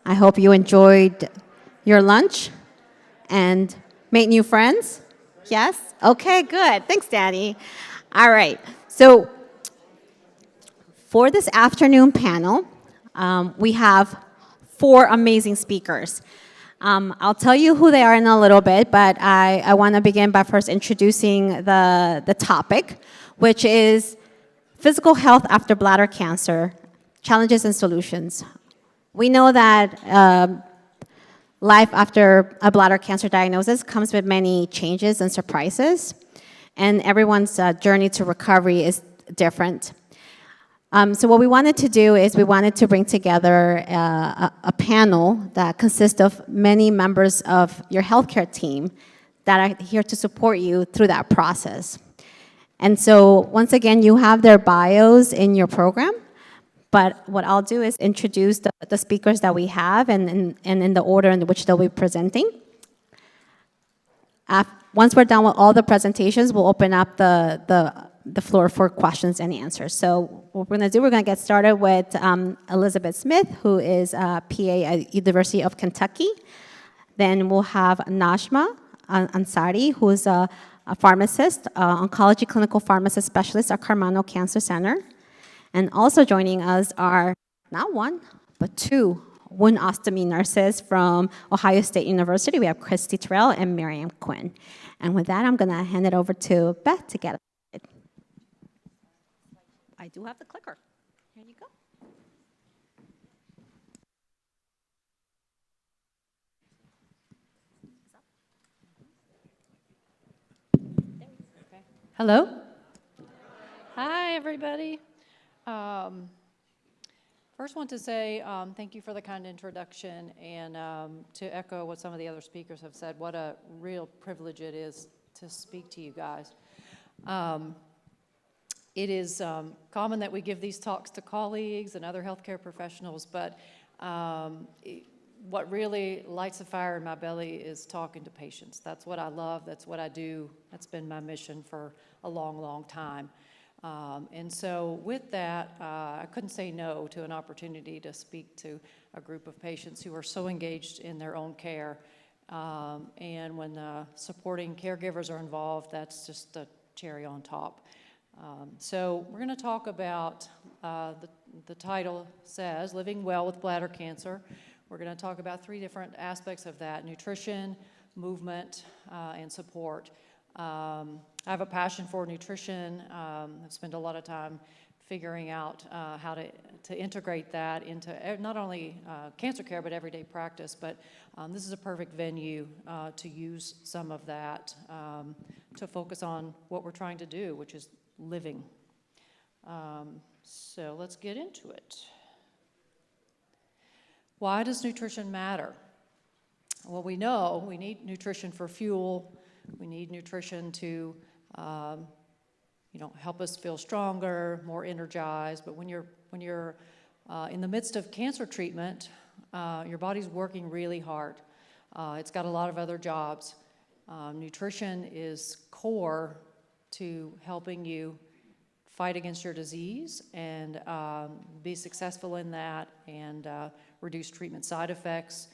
I hope you enjoyed your lunch and made new friends. Yes? Okay, good. Thanks, Daddy. All right. So for this afternoon panel, we have 4 amazing speakers. I'll tell you who they are in a little bit, but I want to begin by first introducing the topic, which is physical health after bladder cancer, challenges and solutions. We know that life after a bladder cancer diagnosis comes with many changes and surprises, and everyone's journey to recovery is different. So what we wanted to do is we wanted to bring together a panel that consists of many members of your healthcare team that are here to support you through that process. And so once again, you have their bios in your program, but what I'll do is introduce the speakers that we have and in the order in which they'll be presenting. Once we're done with all the presentations, we'll open up the floor for questions and answers. So what we're going to do, we're going to get started with Elizabeth Smith, who is a PA at University of Kentucky. Then we'll have Najma Ansari, who is a pharmacist, Oncology Clinical Pharmacy Specialist at Karmanos Cancer Center. And also joining us are not 1, but 2 wound ostomy nurses from Ohio State University. We have Christy Terrell and Miriam Quinn. And with that, I'm going to hand it over to Beth to get us started. I do have the clicker. Here you go. Hello. Hi, everybody. First want to say thank you for the kind introduction, and to echo what some of the other speakers have said, what a real privilege it is to speak to you guys. It is common that we give these talks to colleagues and other healthcare professionals, but what really lights a fire in my belly is talking to patients. That's what I love, that's what I do, that's been my mission for a long, long time. And so with that, I couldn't say no to an opportunity to speak to a group of patients who are so engaged in their own care. And when supporting caregivers are involved, that's just a cherry on top. So we're going to talk about, the title says, Living Well with Bladder Cancer. We're going to talk about 3 different aspects of that: nutrition, movement, and support. I have a passion for nutrition. I've spent a lot of time figuring out how to integrate that into not only cancer care, but everyday practice. But this is a perfect venue to use some of that to focus on what we're trying to do, which is living. So let's get into it. Why does nutrition matter? Well, we know we need nutrition for fuel. We need nutrition to help us feel stronger, more energized. But when you're in the midst of cancer treatment, your body's working really hard. It's got a lot of other jobs. Nutrition is core to helping you fight against your disease and be successful in that and reduce treatment side effects.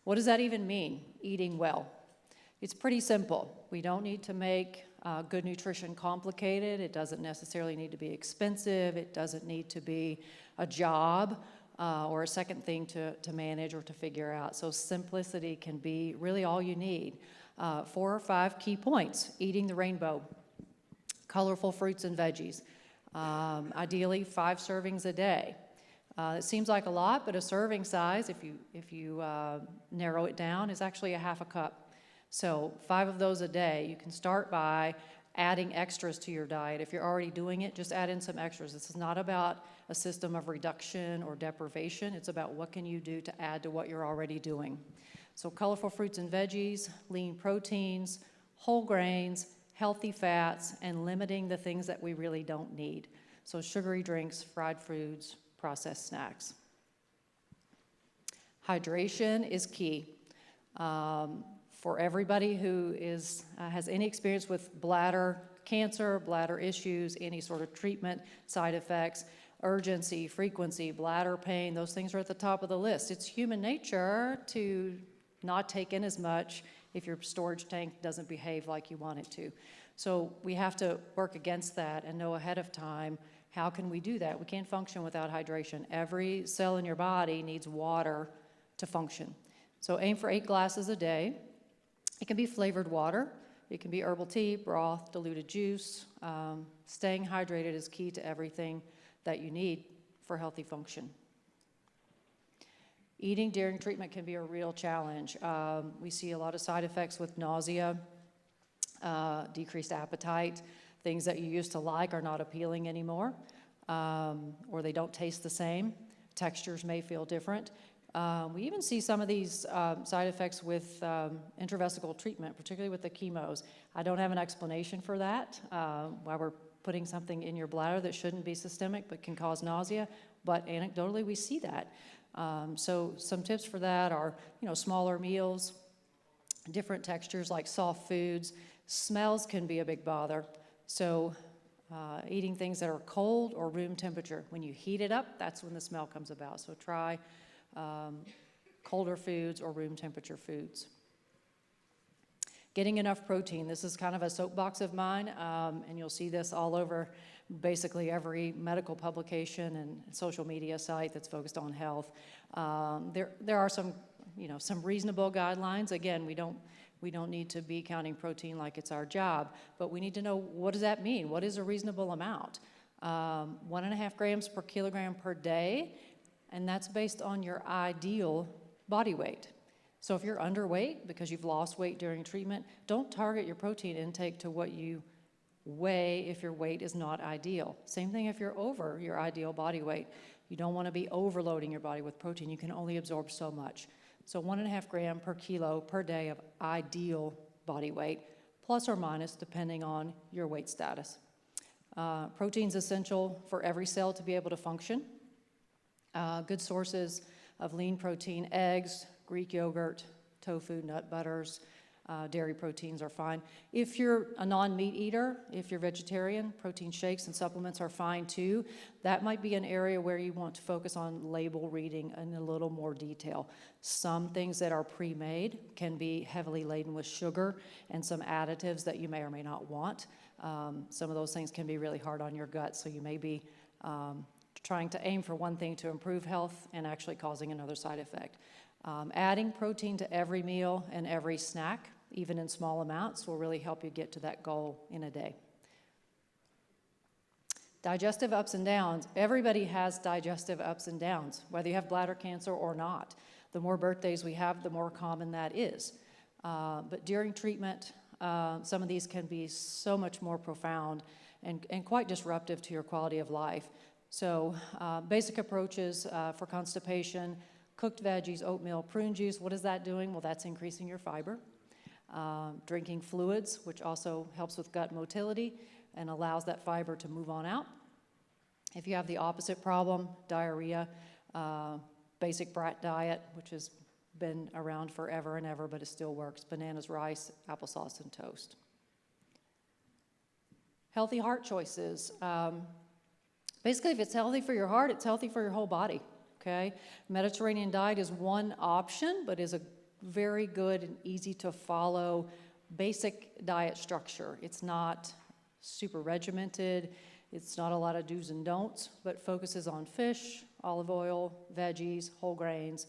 What does that even mean, eating well? It's pretty simple. We don't need to make good nutrition complicated. It doesn't necessarily need to be expensive. It doesn't need to be a job or a second thing to manage or to figure out. So simplicity can be really all you need. 4 or 5 key points: eating the rainbow, colorful fruits and veggies, ideally 5 servings a day. It seems like a lot, but a serving size, if you narrow it down, is actually a half a cup. So 5 of those a day. You can start by adding extras to your diet. If you're already doing it, just add in some extras. This is not about a system of reduction or deprivation. It's about what can you do to add to what you're already doing. So colorful fruits and veggies, lean proteins, whole grains, healthy fats, and limiting the things that we really don't need. So sugary drinks, fried foods, processed snacks. Hydration is key. For everybody who has any experience with bladder cancer, bladder issues, any sort of treatment, side effects, urgency, frequency, bladder pain, those things are at the top of the list. It's human nature to not take in as much if your storage tank doesn't behave like you want it to. So we have to work against that and know ahead of time, how can we do that? We can't function without hydration. Every cell in your body needs water to function. So aim for 8 glasses a day. It can be flavored water. It can be herbal tea, broth, diluted juice. Staying hydrated is key to everything that you need for healthy function. Eating during treatment can be a real challenge. We see a lot of side effects with nausea, decreased appetite. Things that you used to like are not appealing anymore, or they don't taste the same. Textures may feel different. We even see some of these side effects with intravesical treatment, particularly with the chemos. I don't have an explanation for that, why we're putting something in your bladder that shouldn't be systemic but can cause nausea, but anecdotally we see that. So some tips for that are, smaller meals, different textures like soft foods. Smells can be a big bother. So eating things that are cold or room temperature. When you heat it up, that's when the smell comes about. So try colder foods or room temperature foods. Getting enough protein. This is kind of a soapbox of mine, and you'll see this all over basically every medical publication and social media site that's focused on health. There are some, some reasonable guidelines. Again, we don't need to be counting protein like it's our job, but we need to know, what does that mean? What is a reasonable amount? 1.5 grams per kilogram per day, and that's based on your ideal body weight. So if you're underweight because you've lost weight during treatment, don't target your protein intake to what you weigh if your weight is not ideal. Same thing if you're over your ideal body weight. You don't want to be overloading your body with protein. You can only absorb so much. So 1.5 gram per kilo per day of ideal body weight, plus or minus depending on your weight status. Protein's essential for every cell to be able to function. Good sources of lean protein, eggs, Greek yogurt, tofu, nut butters, dairy proteins are fine. If you're a non-meat eater, if you're vegetarian, protein shakes and supplements are fine too. That might be an area where you want to focus on label reading in a little more detail. Some things that are pre-made can be heavily laden with sugar and some additives that you may or may not want. Some of those things can be really hard on your gut, so you may be trying to aim for one thing to improve health and actually causing another side effect. Adding protein to every meal and every snack, even in small amounts, will really help you get to that goal in a day. Digestive ups and downs. Everybody has digestive ups and downs, whether you have bladder cancer or not. The more birthdays we have, the more common that is. But during treatment, some of these can be so much more profound and quite disruptive to your quality of life. So basic approaches for constipation: cooked veggies, oatmeal, prune juice. What is that doing? Well, that's increasing your fiber. Drinking fluids, which also helps with gut motility and allows that fiber to move on out. If you have the opposite problem, diarrhea, basic brat diet, which has been around forever and ever, but it still works: bananas, rice, applesauce, and toast. Healthy heart choices. Basically, if it's healthy for your heart, it's healthy for your whole body. Okay, Mediterranean diet is one option, but is a very good and easy to follow basic diet structure. It's not super regimented. It's not a lot of do's and don'ts, but focuses on fish, olive oil, veggies, whole grains.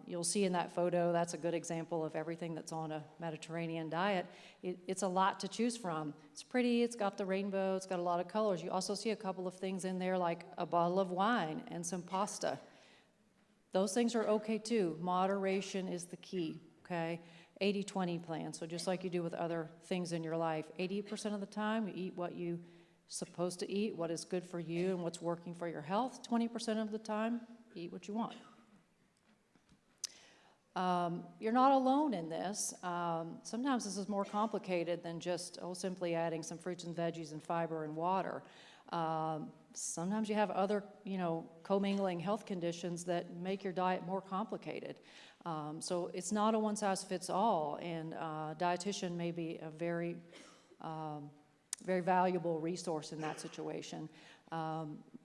You'll see in that photo, that's a good example of everything that's on a Mediterranean diet. It's a lot to choose from. It's pretty, it's got the rainbow, it's got a lot of colors. You also see a couple of things in there like a bottle of wine and some pasta. Those things are okay too. Moderation is the key, okay? 80-20 plan, so just like you do with other things in your life, 80% of the time you eat what you're supposed to eat, what is good for you and what's working for your health. 20% of the time, eat what you want. You're not alone in this. Sometimes this is more complicated than just simply adding some fruits and veggies and fiber and water. Sometimes you have other, commingling health conditions that make your diet more complicated. So it's not a one-size-fits-all, and a dietitian may be a very, very valuable resource in that situation.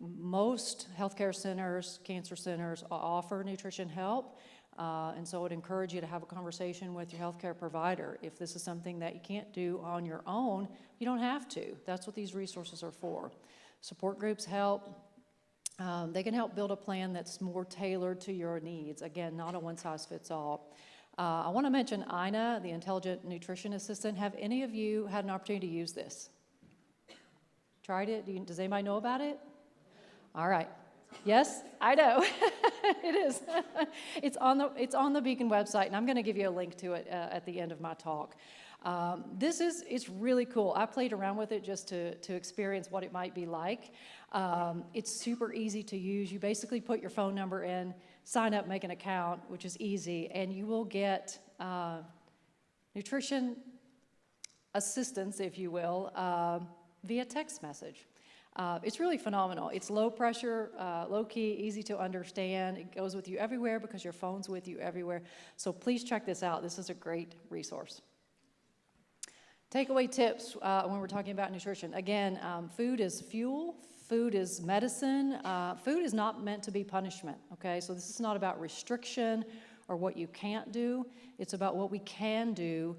Most healthcare centers, cancer centers offer nutrition help, and so I would encourage you to have a conversation with your healthcare provider. If this is something that you can't do on your own, you don't have to. That's what these resources are for. Support groups help. They can help build a plan that's more tailored to your needs. Again, not a one-size-fits-all. I want to mention Ina, the Intelligent Nutrition Assistant. Have any of you had an opportunity to use this? Tried it? Does anybody know about it? All right. Yes, I know. It is. It's on the Beacon website, and I'm going to give you a link to it at the end of my talk. It's really cool. I played around with it just to experience what it might be like. It's super easy to use. You basically put your phone number in, sign up, make an account, which is easy, and you will get nutrition assistance, if you will, via text message. It's really phenomenal. It's low pressure, low key, easy to understand. It goes with you everywhere because your phone's with you everywhere. So please check this out. This is a great resource. Takeaway tips when we're talking about nutrition. Again, food is fuel. Food is medicine. Food is not meant to be punishment, okay? So this is not about restriction or what you can't do. It's about what we can do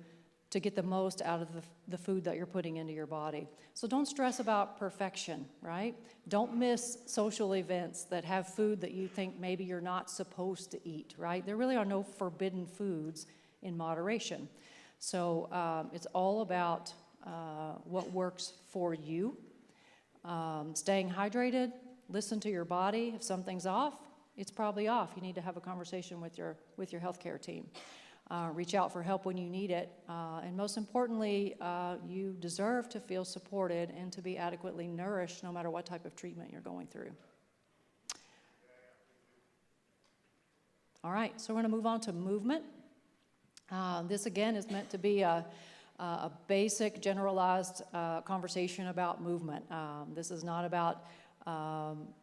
to get the most out of the food that you're putting into your body. So don't stress about perfection, right? Don't miss social events that have food that you think maybe you're not supposed to eat, right? There really are no forbidden foods in moderation. So it's all about what works for you. Staying hydrated, listen to your body. If something's off, it's probably off. You need to have a conversation with your healthcare team. Reach out for help when you need it. And most importantly, you deserve to feel supported and to be adequately nourished no matter what type of treatment you're going through. All right, so we're going to move on to movement. This, again, is meant to be a basic, generalized conversation about movement. This is not about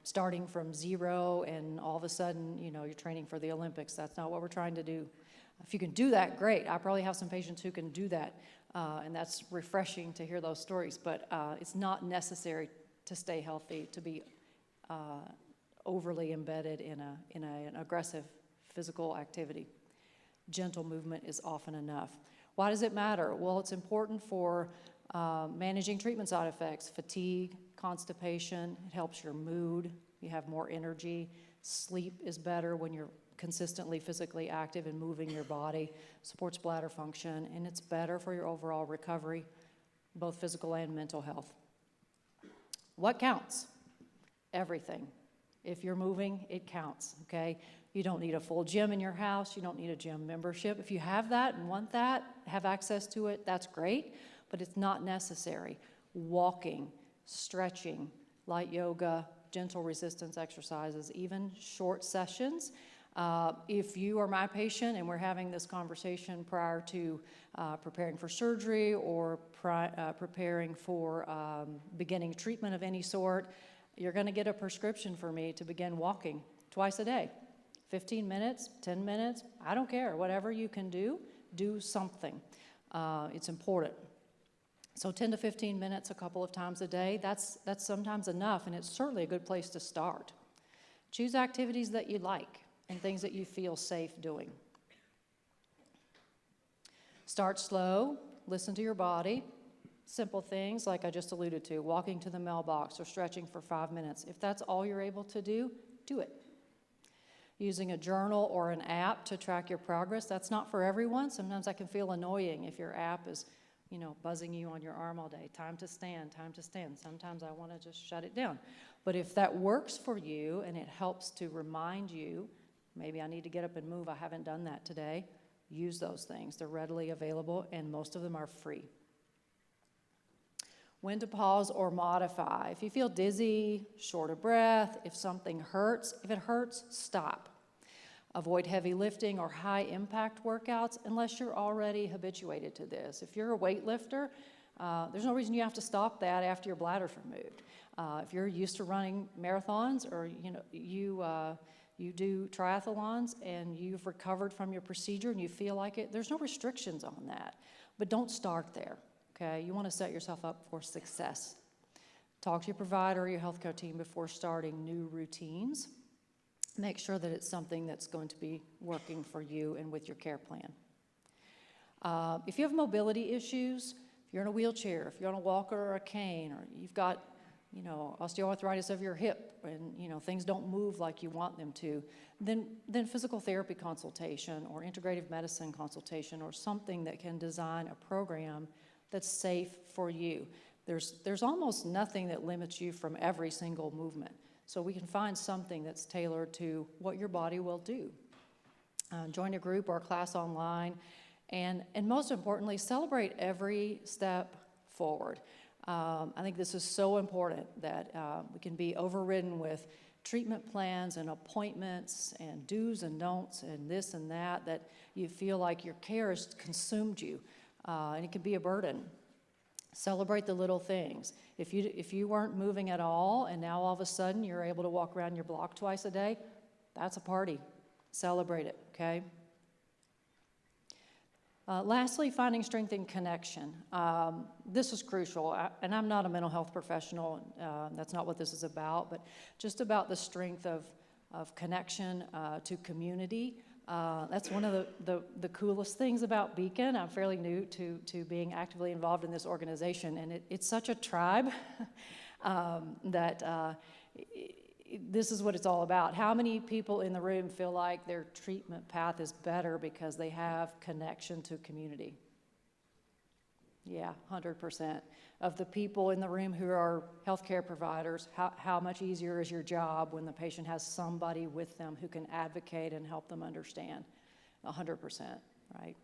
starting from zero and all of a sudden, you're training for the Olympics. That's not what we're trying to do. If you can do that, great. I probably have some patients who can do that, and that's refreshing to hear those stories, but it's not necessary to stay healthy, to be overly embedded in an aggressive physical activity. Gentle movement is often enough. Why does it matter? Well, it's important for managing treatment side effects, fatigue, constipation. It helps your mood. You have more energy. Sleep is better when you're consistently physically active and moving your body, supports bladder function, and it's better for your overall recovery, both physical and mental health. What counts? Everything. If you're moving, it counts, okay? You don't need a full gym in your house. You don't need a gym membership. If you have that and want that, have access to it, that's great, but it's not necessary. Walking, stretching, light yoga, gentle resistance exercises, even short sessions. If you are my patient and we're having this conversation prior to preparing for surgery or preparing for beginning treatment of any sort, you're going to get a prescription for me to begin walking twice a day. 15 minutes, 10 minutes, I don't care. Whatever you can do something. It's important. So 10 to 15 minutes a couple of times a day, that's sometimes enough, and it's certainly a good place to start. Choose activities that you like and things that you feel safe doing. Start slow, listen to your body. Simple things like I just alluded to, walking to the mailbox or stretching for 5 minutes. If that's all you're able to do it. Using a journal or an app to track your progress, that's not for everyone. Sometimes that can feel annoying if your app is, buzzing you on your arm all day. Time to stand, time to stand. Sometimes I want to just shut it down. But if that works for you and it helps to remind you, maybe I need to get up and move, I haven't done that today, use those things. They're readily available and most of them are free. When to pause or modify. If you feel dizzy, short of breath, if something hurts, if it hurts, stop. Avoid heavy lifting or high impact workouts unless you're already habituated to this. If you're a weightlifter, there's no reason you have to stop that after your bladder's removed. If you're used to running marathons or you do triathlons and you've recovered from your procedure and you feel like it, there's no restrictions on that. But don't start there. Okay, you want to set yourself up for success. Talk to your provider or your healthcare team before starting new routines. Make sure that it's something that's going to be working for you and with your care plan. If you have mobility issues, if you're in a wheelchair, if you're on a walker or a cane, or you've got, osteoarthritis of your hip and, things don't move like you want them to, then physical therapy consultation or integrative medicine consultation or something that can design a program that's safe for you. There's almost nothing that limits you from every single movement. So we can find something that's tailored to what your body will do. Join a group or a class online, and most importantly, celebrate every step forward. I think this is so important that we can be overridden with treatment plans and appointments and do's and don'ts and this and that you feel like your care has consumed you, and it can be a burden. Celebrate the little things. If you weren't moving at all and now all of a sudden you're able to walk around your block twice a day, that's a party. Celebrate it, okay? Lastly, finding strength in connection. This is crucial, and I'm not a mental health professional. That's not what this is about, but just about the strength of connection to community. That's one of the coolest things about Beacon. I'm fairly new to being actively involved in this organization, and it's such a tribe that this is what it's all about. How many people in the room feel like their treatment path is better because they have connection to community? Yeah, 100%. Of the people in the room who are healthcare providers, how much easier is your job when the patient has somebody with them who can advocate and help them understand? 100%, right?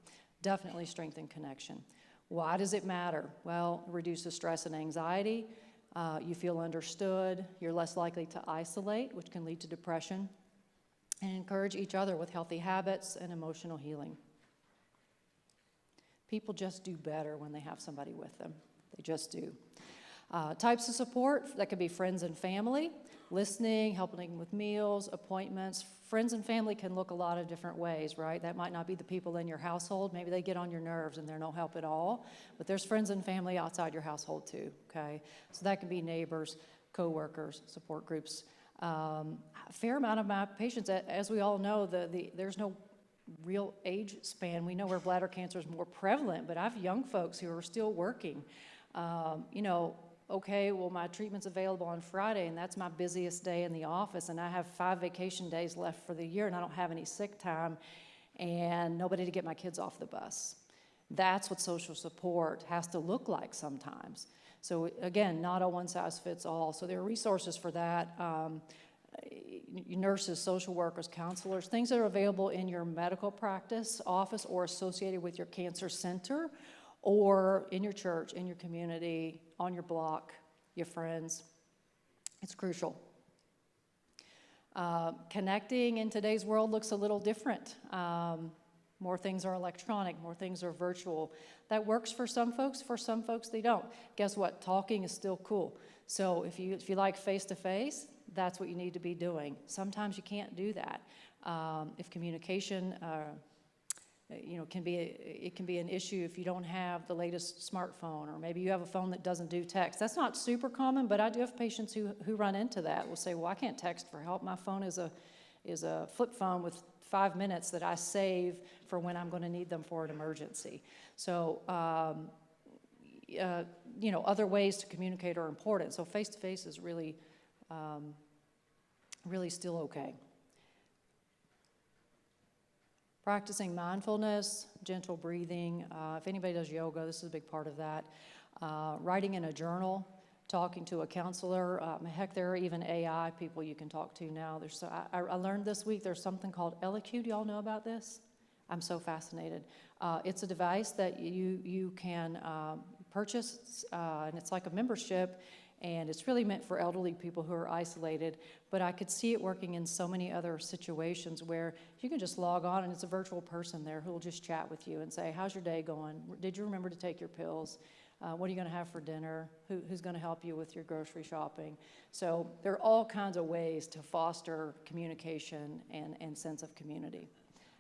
Definitely strengthen connection. Why does it matter? Well, it reduces stress and anxiety. You feel understood. You're less likely to isolate, which can lead to depression, and encourage each other with healthy habits and emotional healing. People just do better when they have somebody with them. They just do. Types of support, that could be friends and family, listening, helping with meals, appointments. Friends and family can look a lot of different ways, right? That might not be the people in your household. Maybe they get on your nerves and they're no help at all. But there's friends and family outside your household too, okay? So that can be neighbors, coworkers, support groups. A fair amount of my patients, as we all know, there's no real age span. We know where bladder cancer is more prevalent, but I have young folks who are still working. Okay, well, my treatment's available on Friday, and that's my busiest day in the office, and I have 5 vacation days left for the year, and I don't have any sick time, and nobody to get my kids off the bus. That's what social support has to look like sometimes. So again, not a one-size-fits-all. So there are resources for that. Nurses, social workers, counselors, things that are available in your medical practice office or associated with your cancer center, or in your church, in your community, on your block, your friends. It's crucial. Connecting in today's world looks a little different. More things are electronic, more things are virtual. That works for some folks they don't. Guess what? Talking is still cool. So if you like face-to-face, that's what you need to be doing. Sometimes you can't do that. If communication can be an issue if you don't have the latest smartphone, or maybe you have a phone that doesn't do text. That's not super common, but I do have patients who run into that. Will say, well, I can't text for help. My phone is a flip phone with 5 minutes that I save for when I'm going to need them for an emergency. So, other ways to communicate are important. So face-to-face is really still okay. Practicing mindfulness, gentle breathing. If anybody does yoga, this is a big part of that. Writing in a journal, talking to a counselor. Heck, there are even AI people you can talk to now. I learned this week there's something called EloQ. Do y'all know about this? I'm so fascinated. It's a device that you can purchase, and it's like a membership, and it's really meant for elderly people who are isolated. But I could see it working in so many other situations where you can just log on and it's a virtual person there who will just chat with you and say, how's your day going? Did you remember to take your pills? What are you going to have for dinner? Who's going to help you with your grocery shopping? So there are all kinds of ways to foster communication and sense of community.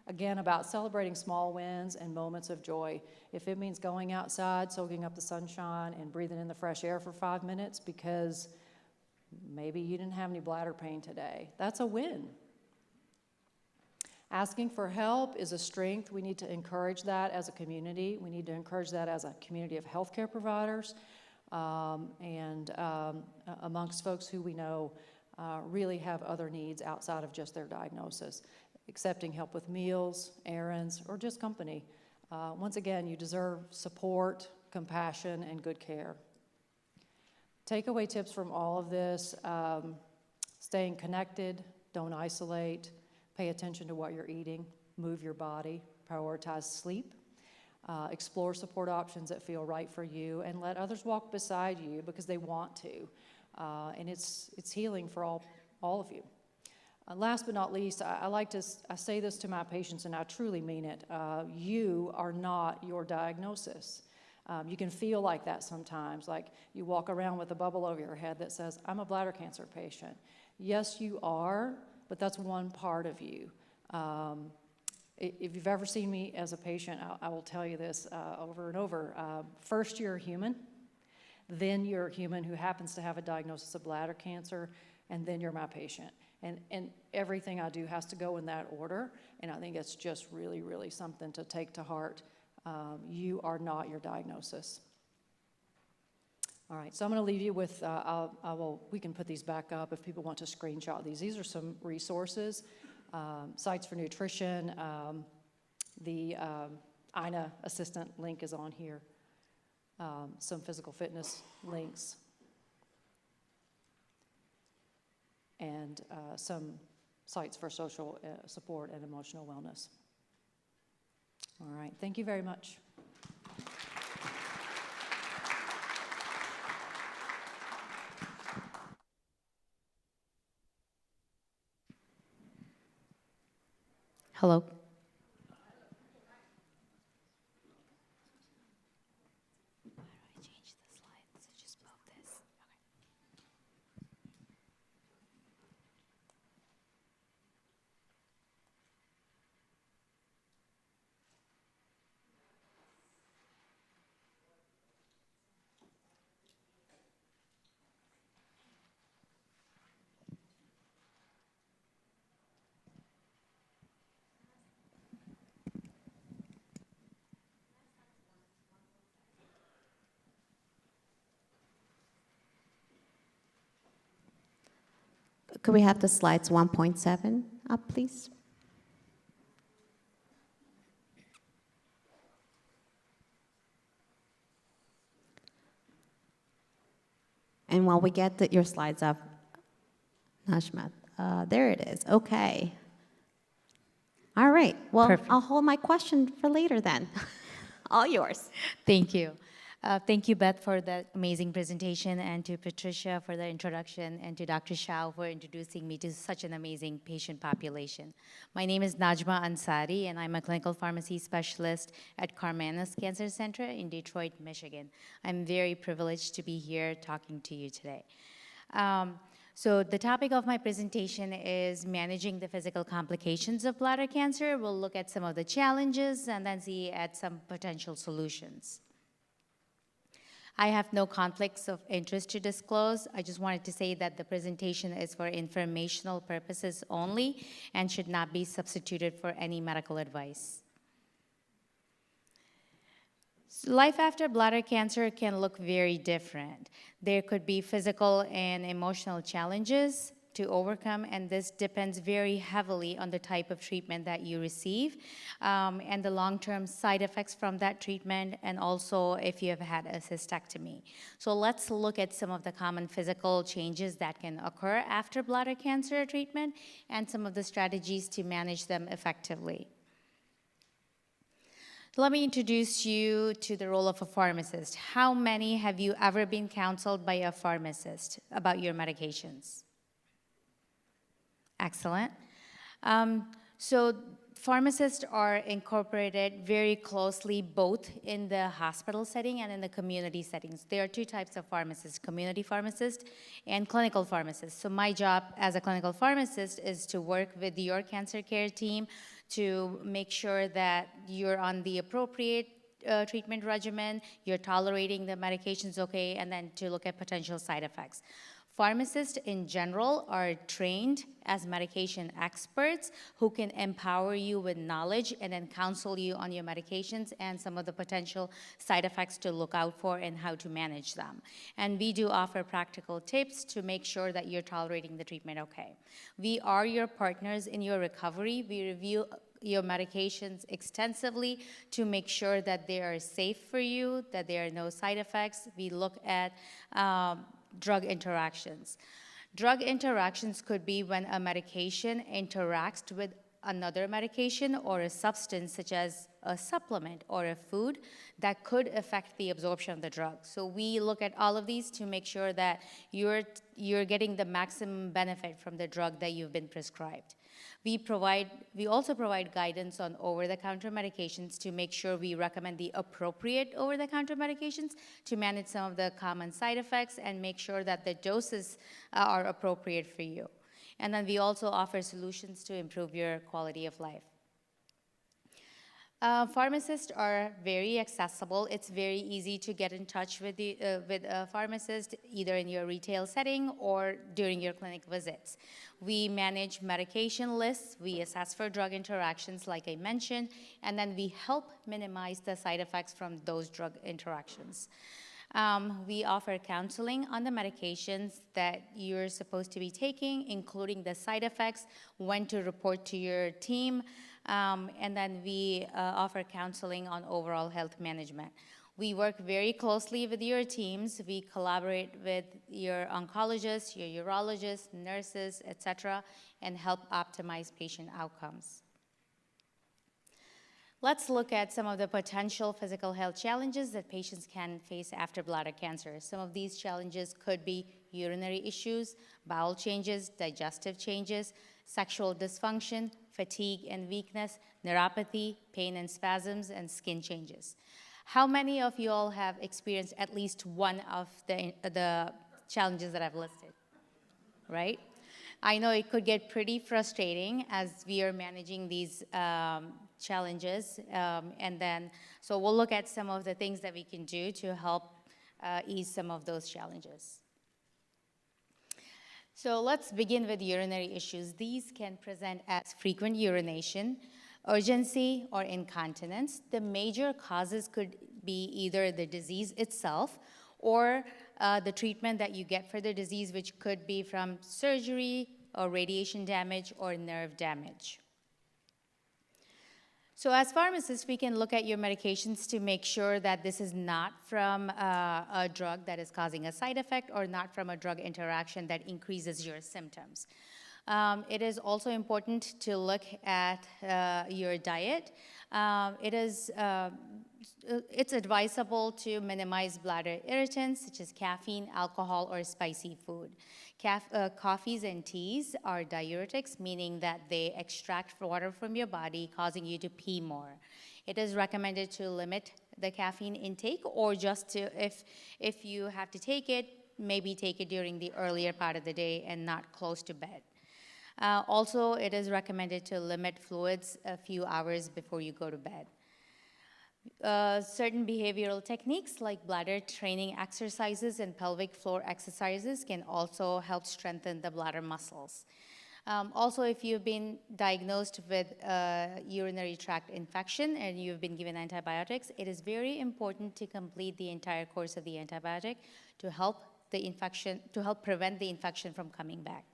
Again, about celebrating small wins and moments of joy. If it means going outside, soaking up the sunshine, and breathing in the fresh air for 5 minutes because maybe you didn't have any bladder pain today, that's a win. Asking for help is a strength. We need to encourage that as a community. We need to encourage that as a community of healthcare providers and amongst folks who we know really have other needs outside of just their diagnosis. Accepting help with meals, errands, or just company. Once again, you deserve support, compassion, and good care. Takeaway tips from all of this, staying connected, don't isolate, pay attention to what you're eating, move your body, prioritize sleep, explore support options that feel right for you, and let others walk beside you because they want to. And it's healing for all of you. Last but not least, I say this to my patients, and I truly mean it. You are not your diagnosis. You can feel like that sometimes, like you walk around with a bubble over your head that says, I'm a bladder cancer patient. Yes, you are, but that's one part of you. If you've ever seen me as a patient, I will tell you this over and over. First, you're a human. Then you're a human who happens to have a diagnosis of bladder cancer, and then you're my patient. And everything I do has to go in that order, and I think it's just really, really something to take to heart. You are not your diagnosis. All right, so I'm going to leave you with, we can put these back up if people want to screenshot these. These are some resources, sites for nutrition. The INA assistant link is on here. Some physical fitness links. And some sites for social support and emotional wellness. All right, thank you very much. Hello. Could we have the slides 1.7 up, please? And while we get your slides up, Najma, there it is. Okay. All right. Well, Perfect. I'll hold my question for later then. All yours. Thank you. Thank you, Beth, for that amazing presentation, and to Patricia for the introduction, and to Dr. Shao for introducing me to such an amazing patient population. My name is Najma Ansari, and I'm a clinical pharmacy specialist at Karmanos Cancer Center in Detroit, Michigan. I'm very privileged to be here talking to you today. So the topic of my presentation is managing the physical complications of bladder cancer. We'll look at some of the challenges and then see at some potential solutions. I have no conflicts of interest to disclose. I just wanted to say that the presentation is for informational purposes only and should not be substituted for any medical advice. So life after bladder cancer can look very different. There could be physical and emotional challenges to overcome, and this depends very heavily on the type of treatment that you receive and the long-term side effects from that treatment, and also if you have had a cystectomy. So let's look at some of the common physical changes that can occur after bladder cancer treatment and some of the strategies to manage them effectively. Let me introduce you to the role of a pharmacist. How many have you ever been counseled by a pharmacist about your medications? Excellent. So pharmacists are incorporated very closely both in the hospital setting and in the community settings. There are two types of pharmacists, community pharmacist and clinical pharmacist. So my job as a clinical pharmacist is to work with your cancer care team to make sure that you're on the appropriate treatment regimen, you're tolerating the medications okay, and then to look at potential side effects. Pharmacists in general are trained as medication experts who can empower you with knowledge and then counsel you on your medications and some of the potential side effects to look out for and how to manage them. And we do offer practical tips to make sure that you're tolerating the treatment okay. We are your partners in your recovery. We review your medications extensively to make sure that they are safe for you, that there are no side effects. We look at drug interactions. Drug interactions could be when a medication interacts with another medication or a substance such as a supplement or a food that could affect the absorption of the drug. So we look at all of these to make sure that you're getting the maximum benefit from the drug that you've been prescribed. We also provide guidance on over-the-counter medications to make sure we recommend the appropriate over-the-counter medications to manage some of the common side effects and make sure that the doses are appropriate for you. And then we also offer solutions to improve your quality of life. Pharmacists are very accessible. It's very easy to get in touch with a pharmacist, either in your retail setting or during your clinic visits. We manage medication lists, we assess for drug interactions like I mentioned, and then we help minimize the side effects from those drug interactions. We offer counseling on the medications that you're supposed to be taking, including the side effects, when to report to your team, and then we offer counseling on overall health management. We work very closely with your teams. We collaborate with your oncologists, your urologists, nurses, etc., and help optimize patient outcomes. Let's look at some of the potential physical health challenges that patients can face after bladder cancer. Some of these challenges could be urinary issues, bowel changes, digestive changes, sexual dysfunction, fatigue and weakness, neuropathy, pain and spasms, and skin changes. How many of you all have experienced at least one of the challenges that I've listed, right? I know it could get pretty frustrating as we are managing these challenges, so we'll look at some of the things that we can do to help ease some of those challenges. So let's begin with urinary issues. These can present as frequent urination, urgency, or incontinence. The major causes could be either the disease itself or the treatment that you get for the disease, which could be from surgery or radiation damage or nerve damage. So as pharmacists, we can look at your medications to make sure that this is not from a drug that is causing a side effect or not from a drug interaction that increases your symptoms. It is also important to look at your diet. It's advisable to minimize bladder irritants such as caffeine, alcohol, or spicy food. Coffees and teas are diuretics, meaning that they extract water from your body, causing you to pee more. It is recommended to limit the caffeine intake, or just to, if you have to take it, maybe take it during the earlier part of the day and not close to bed. Also, it is recommended to limit fluids a few hours before you go to bed. Certain behavioral techniques like bladder training exercises and pelvic floor exercises can also help strengthen the bladder muscles. Also, if you've been diagnosed with a urinary tract infection and you've been given antibiotics, it is very important to complete the entire course of the antibiotic to help prevent the infection from coming back.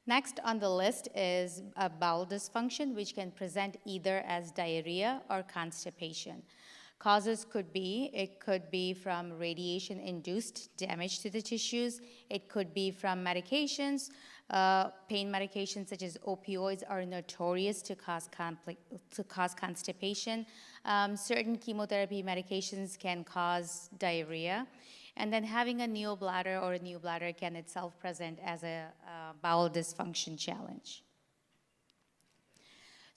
Next on the list is a bowel dysfunction, which can present either as diarrhea or constipation. Causes could be from radiation-induced damage to the tissues. It could be from medications. Pain medications such as opioids are notorious to cause constipation. Certain chemotherapy medications can cause diarrhea. And then having a neobladder or a new bladder can itself present as a bowel dysfunction challenge.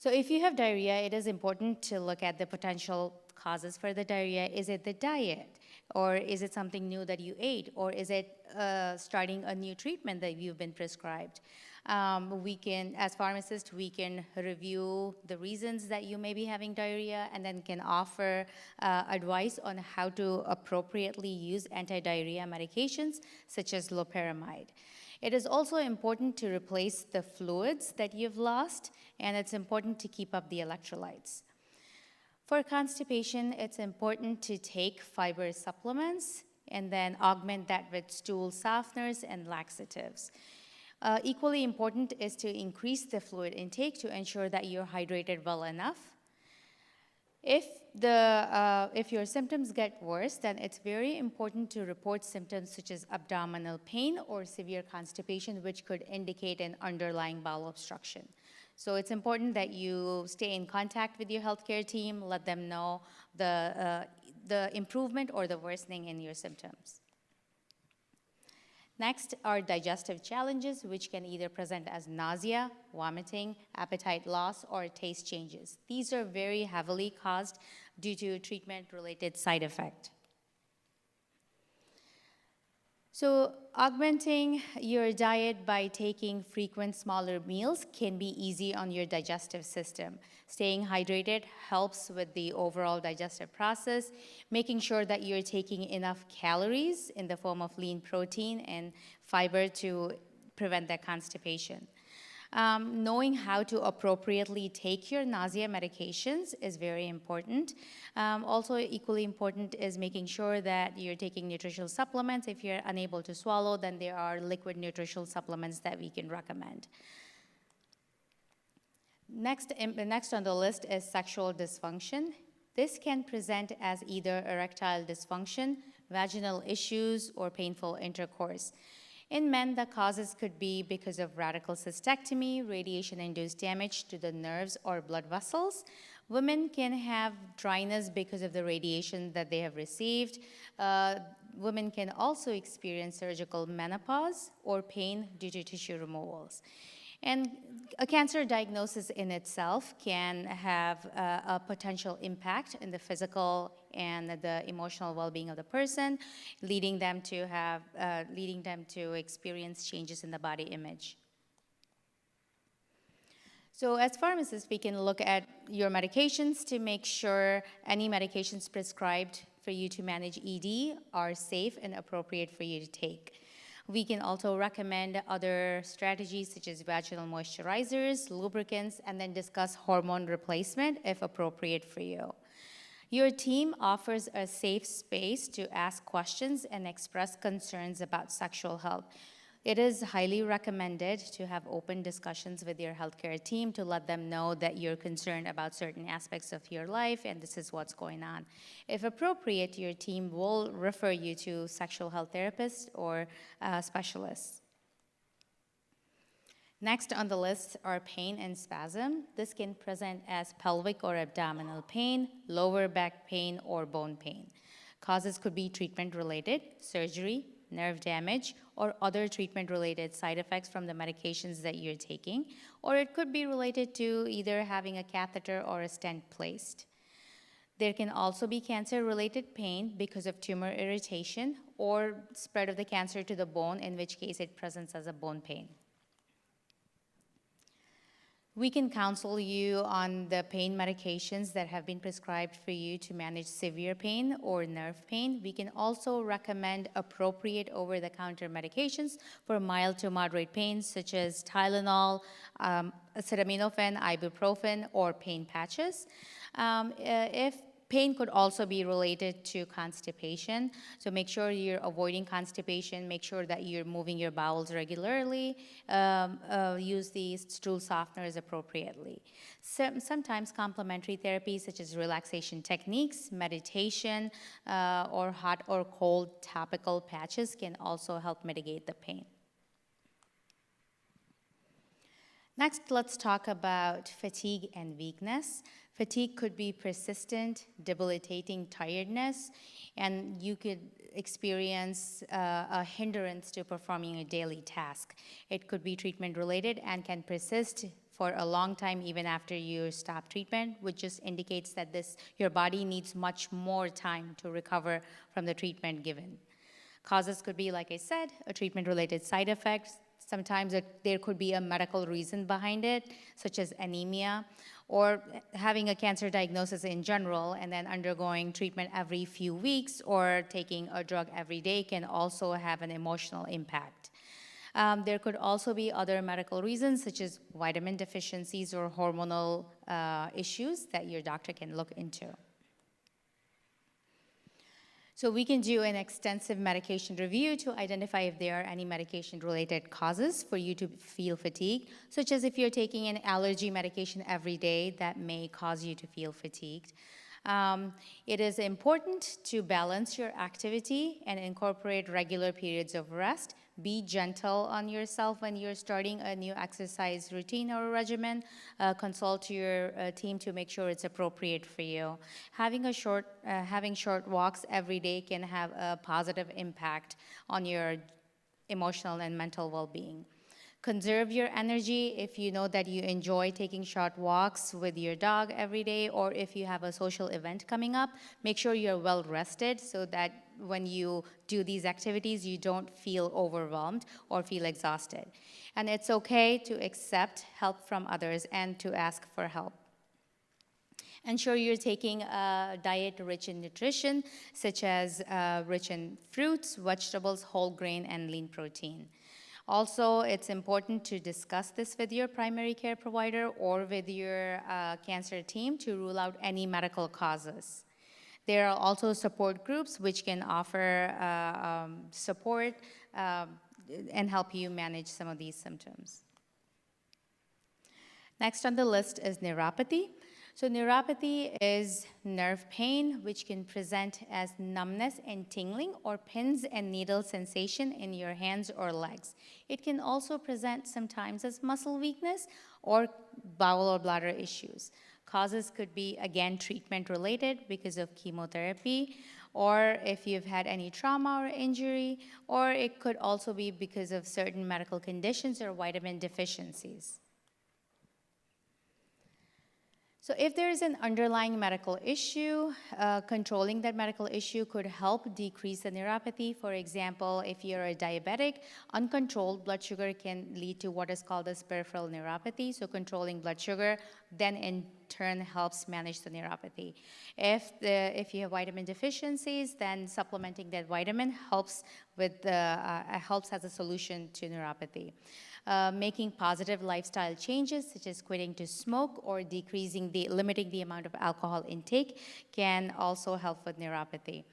So if you have diarrhea, it is important to look at the potential causes for the diarrhea. Is it the diet? Or is it something new that you ate? Or is it starting a new treatment that you've been prescribed? As pharmacists, we can review the reasons that you may be having diarrhea and then can offer advice on how to appropriately use anti-diarrhea medications such as loperamide. It is also important to replace the fluids that you've lost, and it's important to keep up the electrolytes. For constipation, it's important to take fiber supplements and then augment that with stool softeners and laxatives. Equally important is to increase the fluid intake to ensure that you're hydrated well enough. If your symptoms get worse, then it's very important to report symptoms such as abdominal pain or severe constipation, which could indicate an underlying bowel obstruction. So it's important that you stay in contact with your healthcare team, let them know the improvement or the worsening in your symptoms. Next are digestive challenges, which can either present as nausea, vomiting, appetite loss, or taste changes. These are very heavily caused due to treatment-related side effect. So augmenting your diet by taking frequent smaller meals can be easy on your digestive system. Staying hydrated helps with the overall digestive process, making sure that you're taking enough calories in the form of lean protein and fiber to prevent that constipation. Knowing how to appropriately take your nausea medications is very important. Also equally important is making sure that you're taking nutritional supplements. If you're unable to swallow, then there are liquid nutritional supplements that we can recommend. Next on the list is sexual dysfunction. This can present as either erectile dysfunction, vaginal issues, or painful intercourse. In men, the causes could be because of radical cystectomy, radiation-induced damage to the nerves or blood vessels. Women can have dryness because of the radiation that they have received. Women can also experience surgical menopause or pain due to tissue removals. And a cancer diagnosis in itself can have a potential impact in the physical and the emotional well-being of the person, leading them to experience changes in the body image. So as pharmacists, we can look at your medications to make sure any medications prescribed for you to manage ED are safe and appropriate for you to take. We can also recommend other strategies such as vaginal moisturizers, lubricants, and then discuss hormone replacement if appropriate for you. Your team offers a safe space to ask questions and express concerns about sexual health. It is highly recommended to have open discussions with your healthcare team to let them know that you're concerned about certain aspects of your life and this is what's going on. If appropriate, your team will refer you to sexual health therapists or specialists. Next on the list are pain and spasm. This can present as pelvic or abdominal pain, lower back pain, or bone pain. Causes could be treatment-related, surgery, nerve damage, or other treatment-related side effects from the medications that you're taking, or it could be related to either having a catheter or a stent placed. There can also be cancer-related pain because of tumor irritation or spread of the cancer to the bone, in which case it presents as a bone pain. We can counsel you on the pain medications that have been prescribed for you to manage severe pain or nerve pain. We can also recommend appropriate over-the-counter medications for mild to moderate pain, such as Tylenol, acetaminophen, ibuprofen, or pain patches. Pain could also be related to constipation, so make sure you're avoiding constipation, make sure that you're moving your bowels regularly, use these stool softeners appropriately. Sometimes complementary therapies such as relaxation techniques, meditation, or hot or cold topical patches can also help mitigate the pain. Next, let's talk about fatigue and weakness. Fatigue could be persistent, debilitating tiredness, and you could experience a hindrance to performing a daily task. It could be treatment-related and can persist for a long time even after you stop treatment, which just indicates that your body needs much more time to recover from the treatment given. Causes could be, like I said, a treatment-related side effect. Sometimes there could be a medical reason behind it, such as anemia, or having a cancer diagnosis in general and then undergoing treatment every few weeks or taking a drug every day can also have an emotional impact. There could also be other medical reasons, such as vitamin deficiencies or hormonal issues that your doctor can look into. So we can do an extensive medication review to identify if there are any medication-related causes for you to feel fatigued, such as if you're taking an allergy medication every day, that may cause you to feel fatigued. It is important to balance your activity and incorporate regular periods of rest. Be gentle on yourself when you're starting a new exercise routine or regimen. Consult your team to make sure it's appropriate for you. Having short walks every day can have a positive impact on your emotional and mental well-being. Conserve your energy if you know that you enjoy taking short walks with your dog every day, or if you have a social event coming up, make sure you're well rested so that when you do these activities, you don't feel overwhelmed or feel exhausted. And it's okay to accept help from others and to ask for help. Ensure you're taking a diet rich in nutrition, such as rich in fruits, vegetables, whole grain, and lean protein. Also, it's important to discuss this with your primary care provider or with your cancer team to rule out any medical causes. There are also support groups which can offer support and help you manage some of these symptoms. Next on the list is neuropathy. So neuropathy is nerve pain, which can present as numbness and tingling or pins and needle sensation in your hands or legs. It can also present sometimes as muscle weakness or bowel or bladder issues. Causes could be, again, treatment-related because of chemotherapy, or if you've had any trauma or injury, or it could also be because of certain medical conditions or vitamin deficiencies. So if there is an underlying medical issue, controlling that medical issue could help decrease the neuropathy. For example, if you're a diabetic, uncontrolled blood sugar can lead to what is called as peripheral neuropathy. So controlling blood sugar then in turn helps manage the neuropathy. If you have vitamin deficiencies, then supplementing that vitamin helps as a solution to neuropathy. Making positive lifestyle changes, such as quitting to smoke or limiting the amount of alcohol intake, can also help with neuropathy.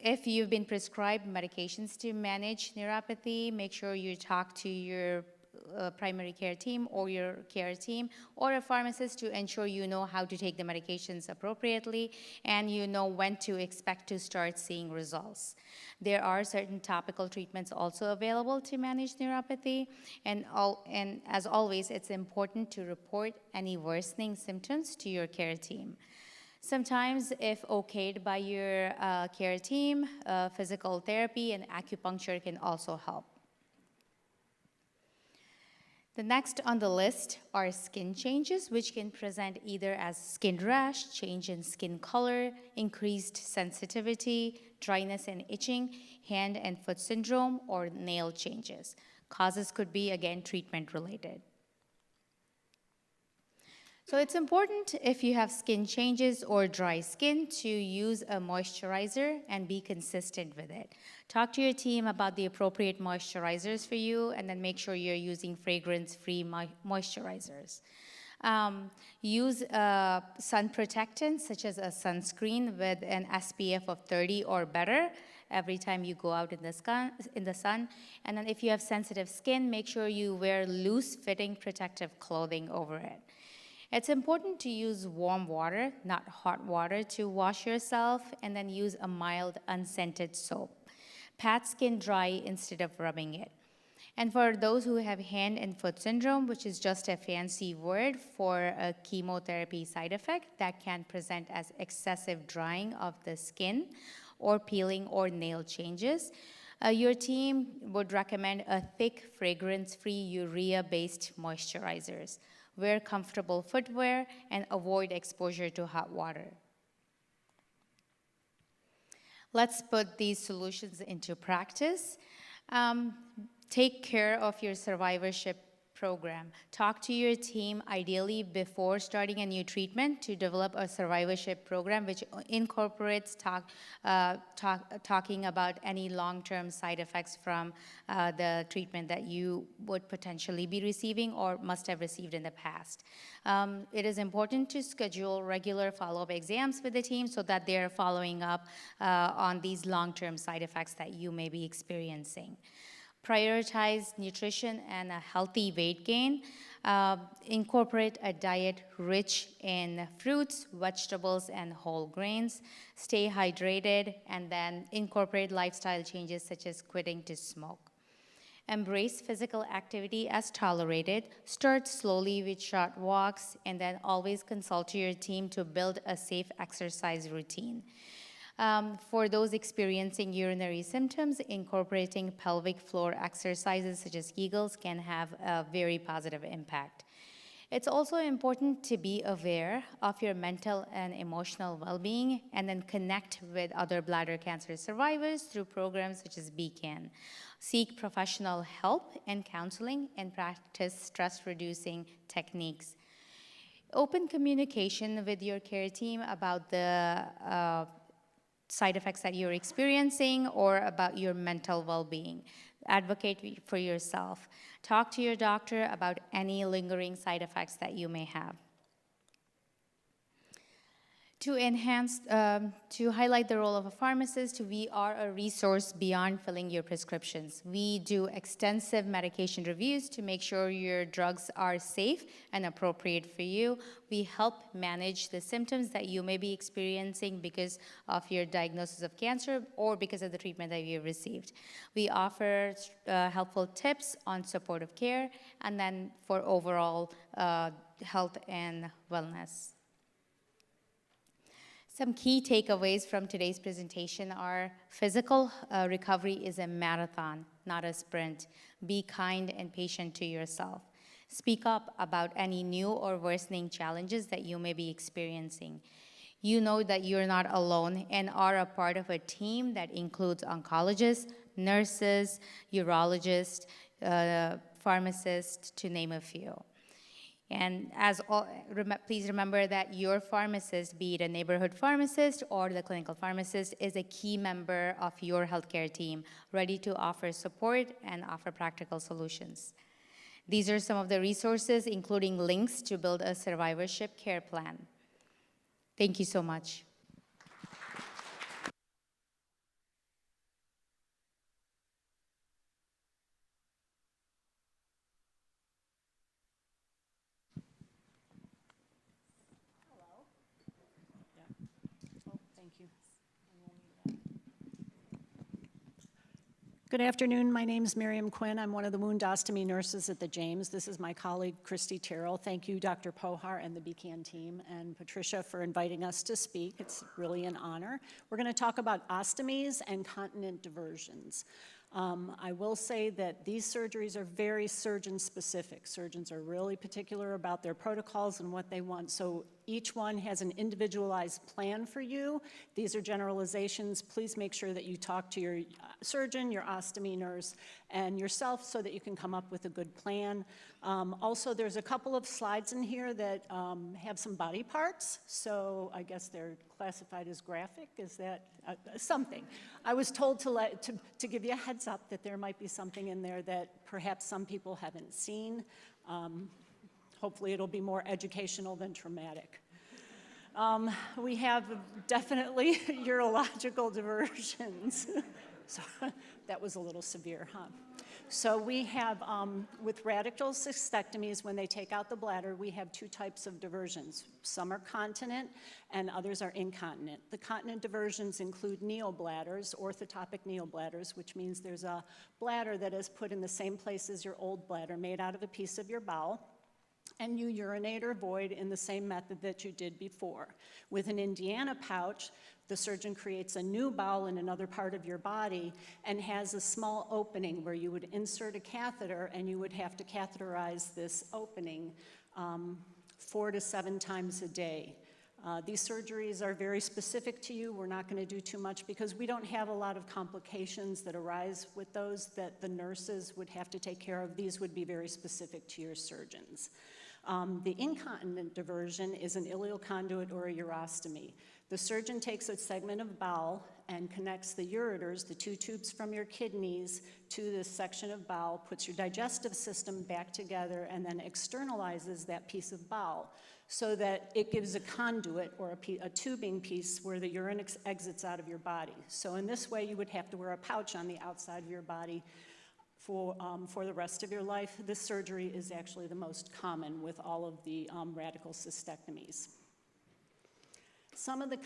If you've been prescribed medications to manage neuropathy, make sure you talk to your primary care team or your care team or a pharmacist to ensure you know how to take the medications appropriately and you know when to expect to start seeing results. There are certain topical treatments also available to manage neuropathy, and as always, it's important to report any worsening symptoms to your care team. Sometimes, if okayed by your care team, physical therapy and acupuncture can also help. The next on the list are skin changes, which can present either as skin rash, change in skin color, increased sensitivity, dryness and itching, hand and foot syndrome, or nail changes. Causes could be, again, treatment-related. So it's important if you have skin changes or dry skin to use a moisturizer and be consistent with it. Talk to your team about the appropriate moisturizers for you and then make sure you're using fragrance-free moisturizers. Use sun protectants such as a sunscreen with an SPF of 30 or better every time you go out in the sun. And then if you have sensitive skin, make sure you wear loose-fitting protective clothing over it. It's important to use warm water, not hot water, to wash yourself, and then use a mild, unscented soap. Pat skin dry instead of rubbing it. And for those who have hand and foot syndrome, which is just a fancy word for a chemotherapy side effect that can present as excessive drying of the skin or peeling or nail changes, Your team would recommend a thick, fragrance-free, urea-based moisturizers. Wear comfortable footwear and avoid exposure to hot water. Let's put these solutions into practice. Take care of your survivorship program. Talk to your team ideally before starting a new treatment to develop a survivorship program which incorporates talking about any long-term side effects from the treatment that you would potentially be receiving or must have received in the past. It is important to schedule regular follow-up exams with the team so that they're following up on these long-term side effects that you may be experiencing. Prioritize nutrition and a healthy weight gain. Incorporate a diet rich in fruits, vegetables, and whole grains. Stay hydrated, and then incorporate lifestyle changes such as quitting to smoke. Embrace physical activity as tolerated. Start slowly with short walks, and then always consult your team to build a safe exercise routine. For those experiencing urinary symptoms, incorporating pelvic floor exercises such as Kegels can have a very positive impact. It's also important to be aware of your mental and emotional well-being and then connect with other bladder cancer survivors through programs such as BCAN. Seek professional help and counseling and practice stress-reducing techniques. Open communication with your care team about the side effects that you're experiencing or about your mental well-being. Advocate for yourself. Talk to your doctor about any lingering side effects that you may have. To highlight the role of a pharmacist, we are a resource beyond filling your prescriptions. We do extensive medication reviews to make sure your drugs are safe and appropriate for you. We help manage the symptoms that you may be experiencing because of your diagnosis of cancer or because of the treatment that you received. We offer helpful tips on supportive care and then for overall health and wellness. Some key takeaways from today's presentation are physical recovery is a marathon, not a sprint. Be kind and patient to yourself. Speak up about any new or worsening challenges that you may be experiencing. You know that you're not alone and are a part of a team that includes oncologists, nurses, urologists, pharmacists, to name a few. And please remember that your pharmacist, be it a neighborhood pharmacist or the clinical pharmacist, is a key member of your healthcare team, ready to offer support and offer practical solutions. These are some of the resources, including links to build a survivorship care plan. Thank you so much. Good afternoon. My name is Miriam Quinn. I'm one of the wound ostomy nurses at the James. This is my colleague, Christy Terrell. Thank you, Dr. Pohar and the BCAN team, and Patricia for inviting us to speak. It's really an honor. We're going to talk about ostomies and continent diversions. I will say that these surgeries are very surgeon-specific. Surgeons are really particular about their protocols and what they want, so each one has an individualized plan for you. These are generalizations. Please make sure that you talk to your surgeon, your ostomy nurse, and yourself so that you can come up with a good plan. Also, there's a couple of slides in here that have some body parts, so I guess they're classified as graphic. Is that something? I was told to give you a heads up that there might be something in there that perhaps some people haven't seen. Hopefully it'll be more educational than traumatic. We have definitely urological diversions. So that was a little severe, huh? So we have, with radical cystectomies, when they take out the bladder, we have two types of diversions. Some are continent and others are incontinent. The continent diversions include neobladders, orthotopic neobladders, which means there's a bladder that is put in the same place as your old bladder, made out of a piece of your bowel. and you urinate or void in the same method that you did before. With an Indiana pouch, the surgeon creates a new bowel in another part of your body and has a small opening where you would insert a catheter, and you would have to catheterize this opening 4 to 7 times a day. These surgeries are very specific to you. We're not going to do too much because we don't have a lot of complications that arise with those that the nurses would have to take care of. These would be very specific to your surgeons. The incontinent diversion is an ileal conduit or a urostomy. The surgeon takes a segment of bowel and connects the ureters, the 2 tubes from your kidneys, to this section of bowel, puts your digestive system back together, and then externalizes that piece of bowel so that it gives a conduit or a tubing piece where the urine exits out of your body. So in this way, you would have to wear a pouch on the outside of your body for the rest of your life. This surgery is actually the most common with all of the radical cystectomies. Some of the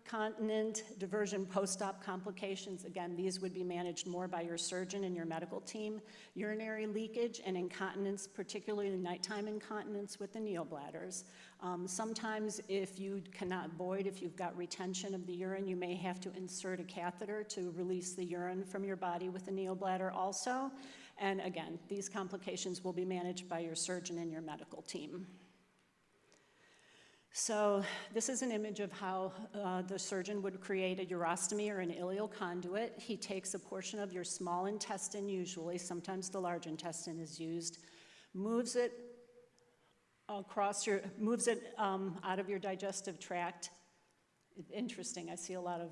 continent diversion post-op complications, again, these would be managed more by your surgeon and your medical team. Urinary leakage and incontinence, particularly nighttime incontinence with the neobladders. Sometimes if you cannot void, if you've got retention of the urine, you may have to insert a catheter to release the urine from your body with the neobladder also. And again, these complications will be managed by your surgeon and your medical team. So this is an image of how the surgeon would create a urostomy or an ileal conduit. He takes a portion of your small intestine, usually, sometimes the large intestine is used, moves it out of your digestive tract. Interesting, I see a lot of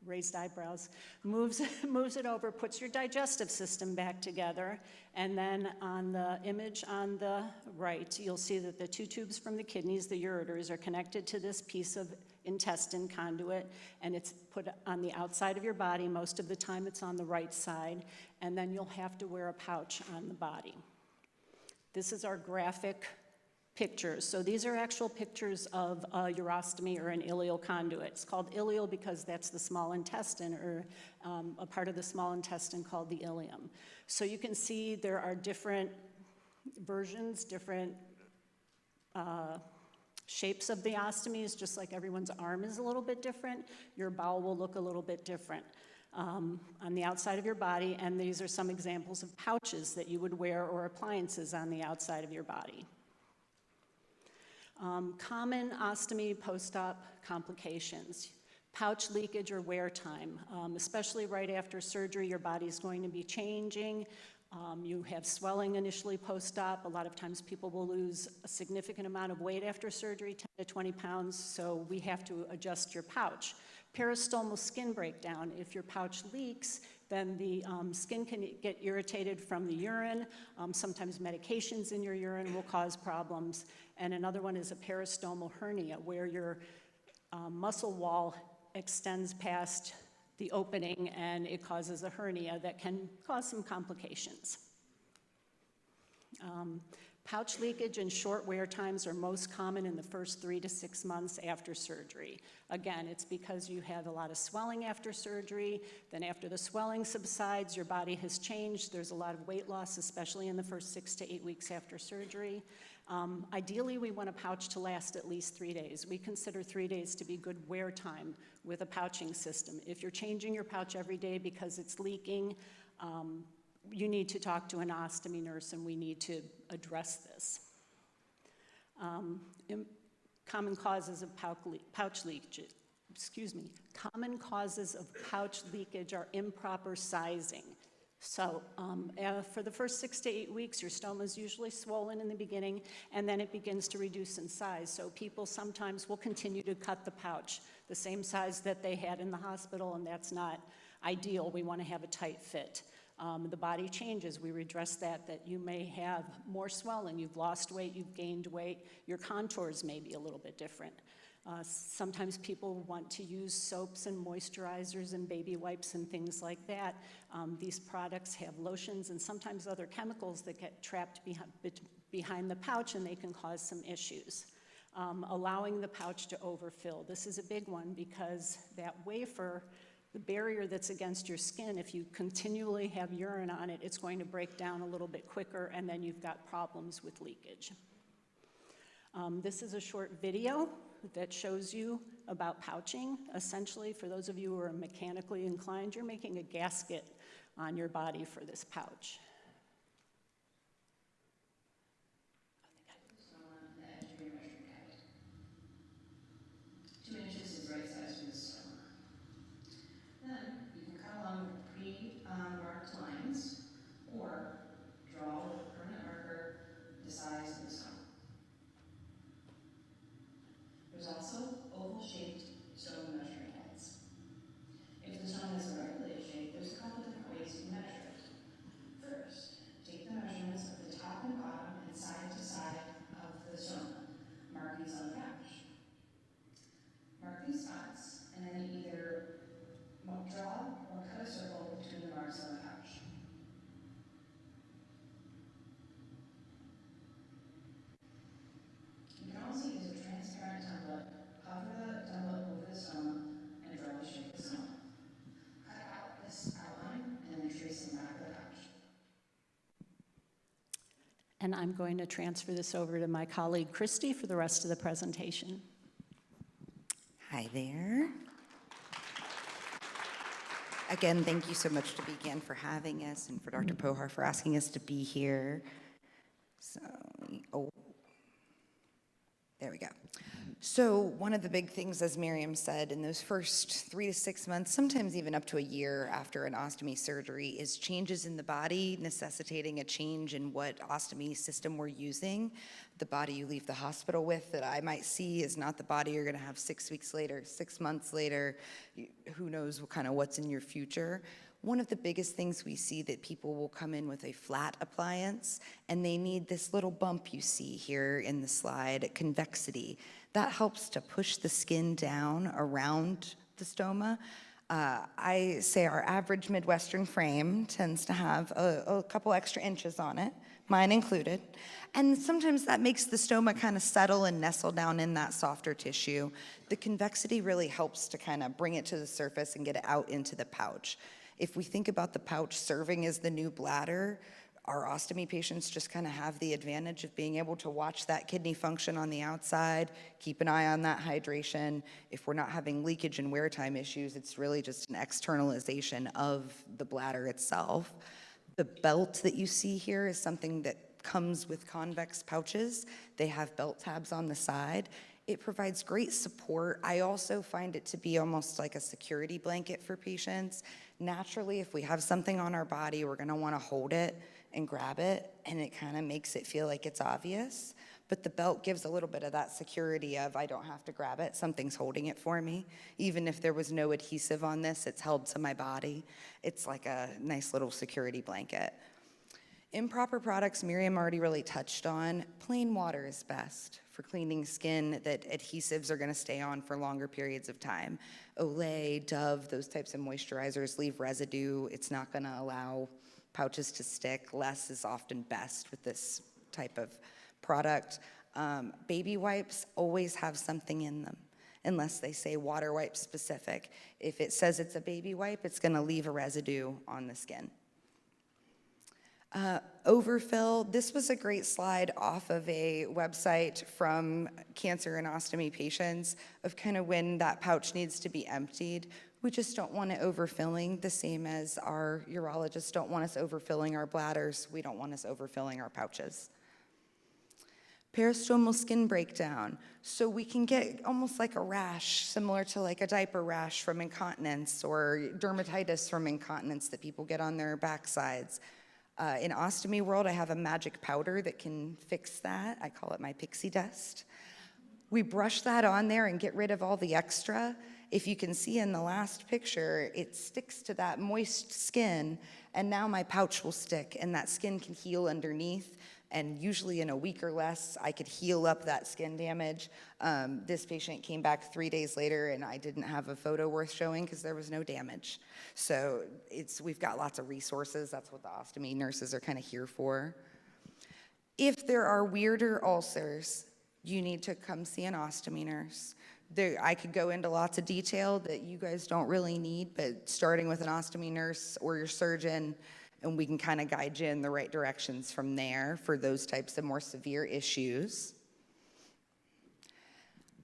raised eyebrows. Moves it over, puts your digestive system back together, and then on the image on the right, you'll see that the 2 tubes from the kidneys, the ureters, are connected to this piece of intestine conduit, and it's put on the outside of your body. Most of the time it's on the right side, and then you'll have to wear a pouch on the body. This is our graphic pictures. So these are actual pictures of a urostomy or an ileal conduit. It's called ileal because that's the small intestine, or a part of the small intestine called the ileum. So you can see there are different versions, different shapes of the ostomies, just like everyone's arm is a little bit different. Your bowel will look a little bit different on the outside of your body, and these are some examples of pouches that you would wear or appliances on the outside of your body. Common ostomy post-op complications. Pouch leakage or wear time, especially right after surgery, your body's going to be changing. You have swelling initially post-op. A lot of times people will lose a significant amount of weight after surgery, 10 to 20 pounds, so we have to adjust your pouch. Peristomal skin breakdown. If your pouch leaks, then the skin can get irritated from the urine. Sometimes medications in your urine will cause problems. And another one is a peristomal hernia, where your muscle wall extends past the opening and it causes a hernia that can cause some complications. Pouch leakage and short wear times are most common in the first 3 to 6 months after surgery. Again, it's because you have a lot of swelling after surgery. Then after the swelling subsides, your body has changed. There's a lot of weight loss, especially in the first 6 to 8 weeks after surgery. Ideally, we want a pouch to last at least 3 days. We consider 3 days to be good wear time with a pouching system. If you're changing your pouch every day because it's leaking, you need to talk to an ostomy nurse, and we need to address this. Common causes of pouch leakage. Common causes of pouch leakage are improper sizing. So for the first 6 to 8 weeks, your stoma is usually swollen in the beginning, and then it begins to reduce in size. So people sometimes will continue to cut the pouch the same size that they had in the hospital, and that's not ideal. We want to have a tight fit. The body changes. We redress that you may have more swelling. You've lost weight, you've gained weight. Your contours may be a little bit different. Sometimes people want to use soaps and moisturizers and baby wipes and things like that. These products have lotions and sometimes other chemicals that get trapped behind the pouch, and they can cause some issues. Allowing the pouch to overfill. This is a big one because that wafer, the barrier that's against your skin, if you continually have urine on it, it's going to break down a little bit quicker, and then you've got problems with leakage. This is a short video that shows you about pouching. Essentially, for those of you who are mechanically inclined, you're making a gasket on your body for this pouch. And I'm going to transfer this over to my colleague, Christy, for the rest of the presentation. Hi there. Again, thank you so much to BCAN for having us and for Dr. Pohar for asking us to be here. So, there we go. So one of the big things, as Miriam said, in those first 3 to 6 months, sometimes even up to a year after an ostomy surgery, is changes in the body necessitating a change in what ostomy system we're using. The body you leave the hospital with that I might see is not the body you're going to have 6 weeks later, 6 months later. Who knows what's in your future. One of the biggest things we see that people will come in with a flat appliance and they need this little bump you see here in the slide, convexity. That helps to push the skin down around the stoma. I say our average Midwestern frame tends to have a couple extra inches on it, mine included. And sometimes that makes the stoma kind of settle and nestle down in that softer tissue. The convexity really helps to kind of bring it to the surface and get it out into the pouch. If we think about the pouch serving as the new bladder, our ostomy patients just kind of have the advantage of being able to watch that kidney function on the outside, keep an eye on that hydration. If we're not having leakage and wear time issues, it's really just an externalization of the bladder itself. The belt that you see here is something that comes with convex pouches. They have belt tabs on the side. It provides great support. I also find it to be almost like a security blanket for patients. Naturally, if we have something on our body, we're gonna wanna hold it and grab it, and it kind of makes it feel like it's obvious. But the belt gives a little bit of that security of I don't have to grab it, something's holding it for me. Even if there was no adhesive on this, it's held to my body. It's like a nice little security blanket. Improper products, Miriam already really touched on. Plain water is best for cleaning skin that adhesives are gonna stay on for longer periods of time. Olay, Dove, those types of moisturizers leave residue. It's not gonna allow pouches to stick. Less is often best with this type of product. Baby wipes always have something in them, unless they say water wipe specific. If it says it's a baby wipe, it's gonna leave a residue on the skin. Overfill, this was a great slide off of a website from cancer and ostomy patients of kind of when that pouch needs to be emptied. We just don't want it overfilling, the same as our urologists don't want us overfilling our bladders. We don't want us overfilling our pouches. Peristomal skin breakdown. So we can get almost like a rash, similar to like a diaper rash from incontinence or dermatitis from incontinence that people get on their backsides. In ostomy world, I have a magic powder that can fix that. I call it my pixie dust. We brush that on there and get rid of all the extra. If you can see in the last picture, it sticks to that moist skin, and now my pouch will stick, and that skin can heal underneath. And usually in a week or less, I could heal up that skin damage. This patient came back 3 days later, and I didn't have a photo worth showing because there was no damage. So we've got lots of resources. That's what the ostomy nurses are kind of here for. If there are weirder ulcers, you need to come see an ostomy nurse. I could go into lots of detail that you guys don't really need, but starting with an ostomy nurse or your surgeon, and we can kind of guide you in the right directions from there for those types of more severe issues.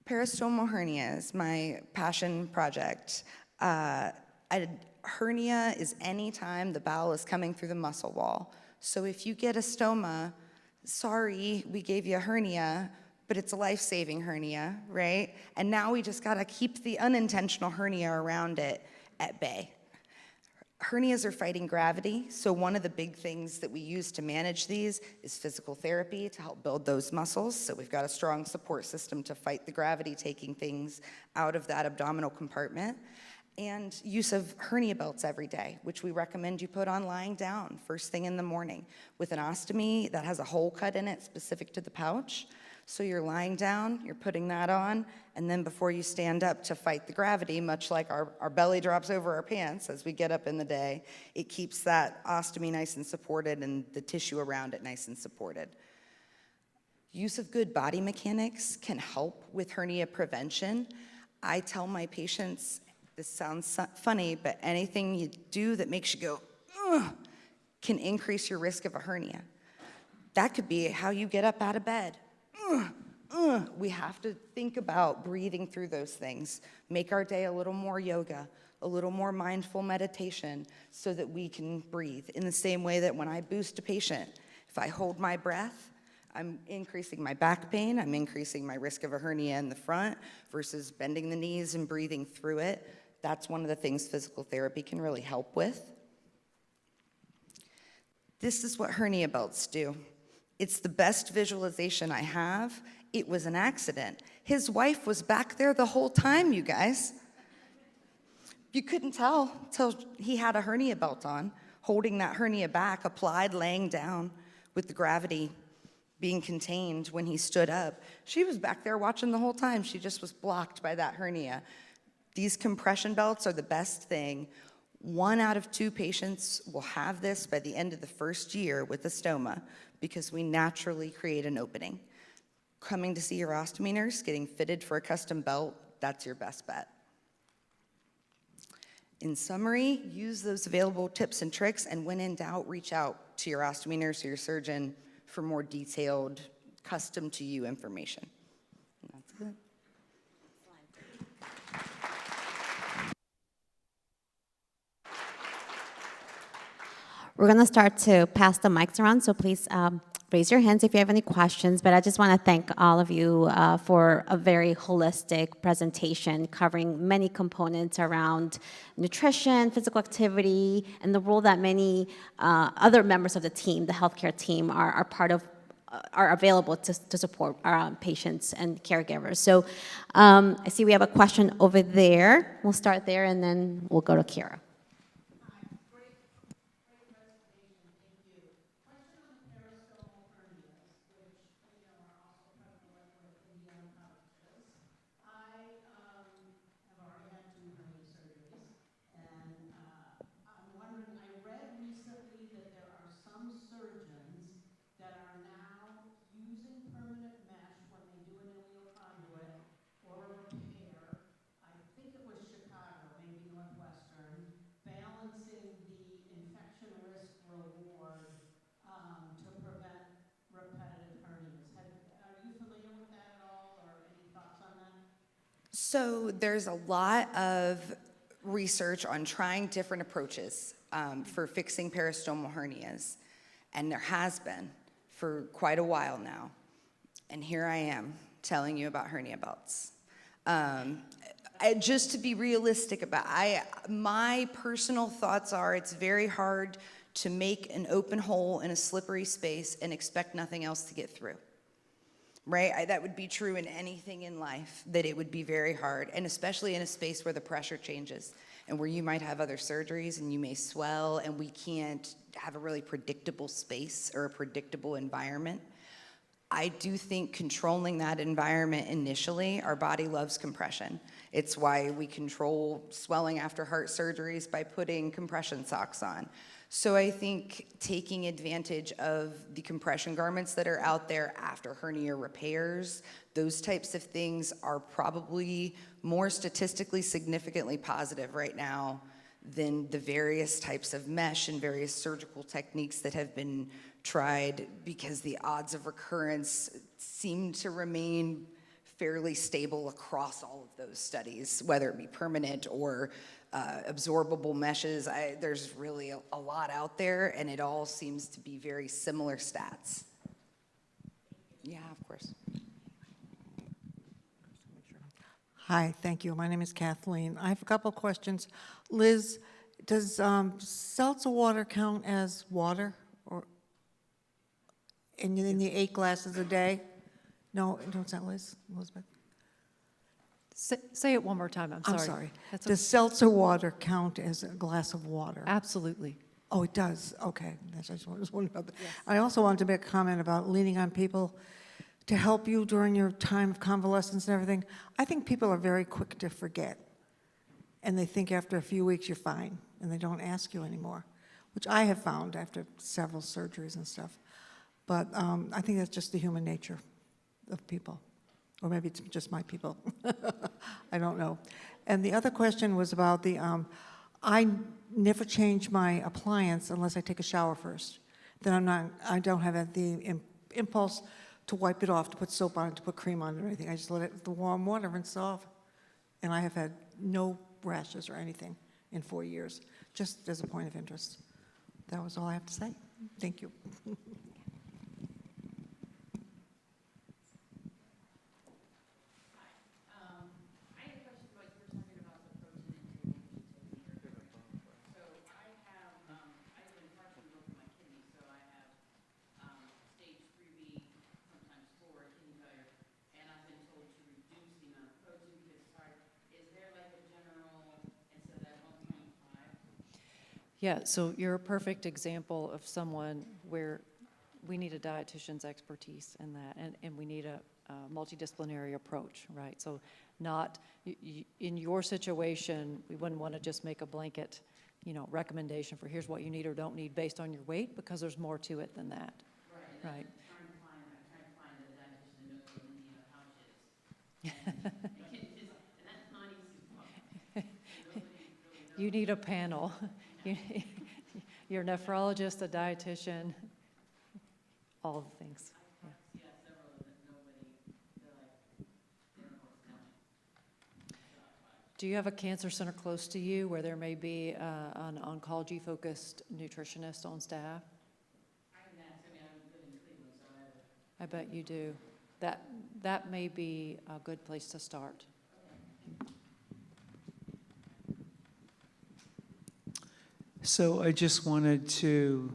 Peristomal hernia is my passion project. A hernia is any time the bowel is coming through the muscle wall. So if you get a stoma, sorry, we gave you a hernia, but it's a life-saving hernia, right? And now we just gotta keep the unintentional hernia around it at bay. Hernias are fighting gravity, so one of the big things that we use to manage these is physical therapy to help build those muscles. So we've got a strong support system to fight the gravity, taking things out of that abdominal compartment. And use of hernia belts every day, which we recommend you put on lying down first thing in the morning. With an ostomy that has a hole cut in it specific to the pouch. So you're lying down, you're putting that on, and then before you stand up to fight the gravity, much like our belly drops over our pants as we get up in the day, it keeps that ostomy nice and supported and the tissue around it nice and supported. Use of good body mechanics can help with hernia prevention. I tell my patients, this sounds funny, but anything you do that makes you go, ugh, can increase your risk of a hernia. That could be how you get up out of bed. We have to think about breathing through those things. Make our day a little more yoga, a little more mindful meditation so that we can breathe. In the same way that when I boost a patient, if I hold my breath, I'm increasing my back pain, I'm increasing my risk of a hernia in the front versus bending the knees and breathing through it. That's one of the things physical therapy can really help with. This is what hernia belts do. It's the best visualization I have. It was an accident. His wife was back there the whole time, you guys. You couldn't tell till he had a hernia belt on, holding that hernia back, applied, laying down with the gravity being contained when he stood up. She was back there watching the whole time. She just was blocked by that hernia. These compression belts are the best thing. 1 out of 2 patients will have this by the end of the first year with a stoma because we naturally create an opening. Coming to see your ostomy nurse, getting fitted for a custom belt, that's your best bet. In summary, use those available tips and tricks, and when in doubt, reach out to your ostomy nurse or your surgeon for more detailed, custom to you information. And that's it. We're going to start to pass the mics around, so please raise your hands if you have any questions. But I just want to thank all of you for a very holistic presentation covering many components around nutrition, physical activity, and the role that many other members of the team, the healthcare team, are part of, are available to support our patients and caregivers. So I see we have a question over there. We'll start there, and then we'll go to Kira. That are now using permanent mesh when they do an ileal conduit or a repair. I think it was Chicago, maybe Northwestern, balancing the infection risk reward to prevent repetitive hernias. Are you familiar with that at all, or any thoughts on that? So there's a lot of research on trying different approaches for fixing peristomal hernias, and there has been for quite a while now. And here I am telling you about hernia belts. Just to be realistic about my personal thoughts are it's very hard to make an open hole in a slippery space and expect nothing else to get through. Right? That would be true in anything in life, that it would be very hard, and especially in a space where the pressure changes and where you might have other surgeries and you may swell and we can't have a really predictable space or a predictable environment. I do think controlling that environment initially, our body loves compression. It's why we control swelling after heart surgeries by putting compression socks on. So I think taking advantage of the compression garments that are out there after hernia repairs, those types of things are probably more statistically significantly positive right now than the various types of mesh and various surgical techniques that have been tried, because the odds of recurrence seem to remain fairly stable across all of those studies, whether it be permanent or absorbable meshes. There's really a lot out there, and it all seems to be very similar stats. Yeah, of course. Hi, thank you. My name is Kathleen. I have a couple questions. Liz, does seltzer water count as water, or in the 8 glasses a day? No, it's not Liz, Elizabeth. Say it one more time, I'm sorry. I'm sorry. That's Does seltzer water count as a glass of water? Absolutely. Oh, it does? Okay. I just was wondering about that. Yes. I also wanted to make a comment about leaning on people to help you during your time of convalescence and everything. I think people are very quick to forget, and they think after a few weeks you're fine, and they don't ask you anymore, which I have found after several surgeries and stuff. But I think that's just the human nature of people. Or maybe it's just my people. I don't know. And the other question was about the, I never change my appliance unless I take a shower first. Then I don't have the impulse to wipe it off, to put soap on it, to put cream on it or anything. I just let it, the warm water rinse off. And I have had no rashes or anything in 4 years, just as a point of interest. That was all I have to say. Thank you. Yeah, so you're a perfect example of someone where we need a dietitian's expertise in that, and we need a multidisciplinary approach, right? So not, in your situation, we wouldn't want to just make a blanket, recommendation for here's what you need or don't need based on your weight, because there's more to it than that. Right. Right. I'm trying to find a dietitian that knows what Indiana pouch is. And that's not easy. You need a panel. You're a nephrologist, a dietitian, all the things. Yeah. Yeah, several of them, they're like, they don't know what's coming. Do you have a cancer center close to you where there may be an oncology-focused nutritionist on staff? I live in Cleveland, so I bet you do. That may be a good place to start. So I just wanted to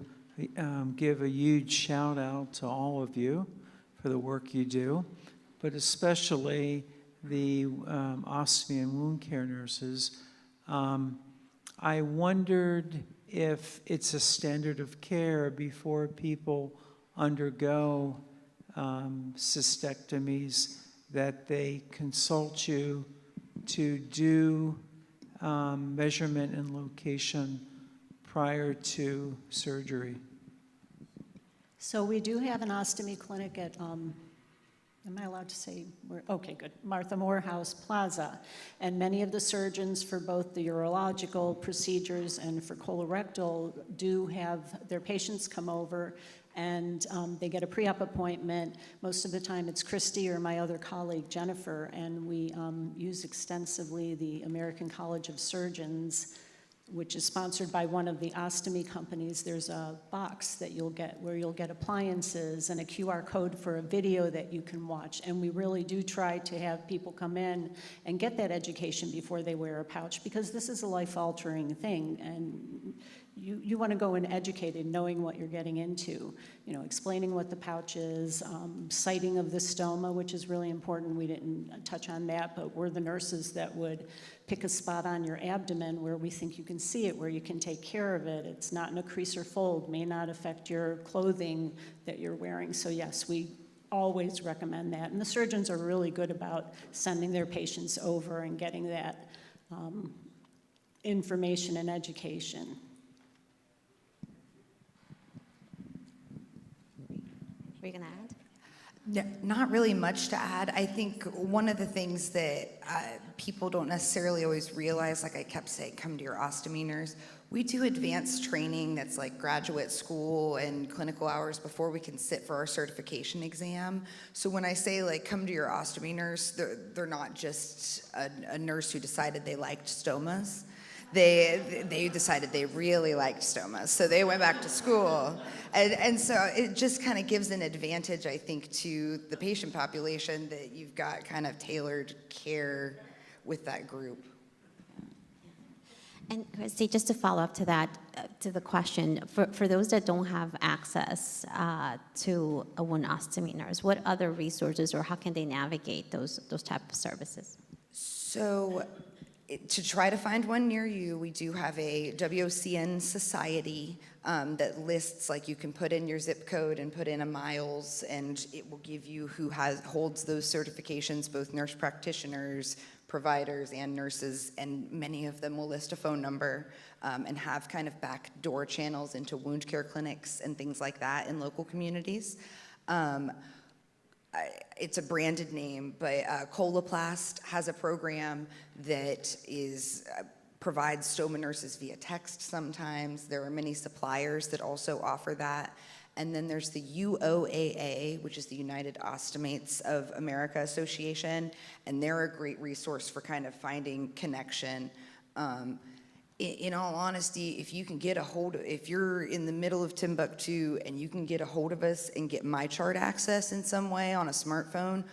give a huge shout out to all of you for the work you do, but especially the ostomy and wound care nurses. I wondered if it's a standard of care before people undergo cystectomies that they consult you to do measurement and location prior to surgery. So we do have an ostomy clinic at, am I allowed to say, okay, good, Martha Morehouse Plaza. And many of the surgeons for both the urological procedures and for colorectal do have their patients come over, and they get a pre-op appointment. Most of the time it's Christy or my other colleague Jennifer, and we use extensively the American College of Surgeons, which is sponsored by one of the ostomy companies. There's a box that you'll get where you'll get appliances and a QR code for a video that you can watch. And we really do try to have people come in and get that education before they wear a pouch, because this is a life-altering thing. And you want to go in educated, knowing what you're getting into, explaining what the pouch is, sighting of the stoma, which is really important. We didn't touch on that, but we're the nurses that would pick a spot on your abdomen where we think you can see it, where you can take care of it. It's not in a crease or fold, may not affect your clothing that you're wearing. So yes, we always recommend that. And the surgeons are really good about sending their patients over and getting that information and education. Were you going to add? No, not really much to add. I think one of the things that people don't necessarily always realize, like I kept saying, come to your ostomy nurse. We do advanced training that's like graduate school and clinical hours before we can sit for our certification exam. So when I say like come to your ostomy nurse, they're not just a nurse who decided they liked stomas. They decided they really liked stomas, so they went back to school. And so it just kind of gives an advantage, I think, to the patient population that you've got kind of tailored care with that group. And Christy, just to follow up to that, to the question, for those that don't have access to a wound ostomy nurse, what other resources or how can they navigate those type of services? So to try to find one near you, we do have a WOCN society that lists, like you can put in your zip code and put in a miles, and it will give you who holds those certifications, both nurse practitioners, providers, and nurses, and many of them will list a phone number and have kind of backdoor channels into wound care clinics and things like that in local communities. It's a branded name, but Coloplast has a program that provides stoma nurses via text sometimes. There are many suppliers that also offer that. And then there's the UOAA, which is the United Ostomates of America Association, and they're a great resource for kind of finding connection. In all honesty, if you can get if you're in the middle of Timbuktu and you can get a hold of us and get MyChart access in some way on a smartphone,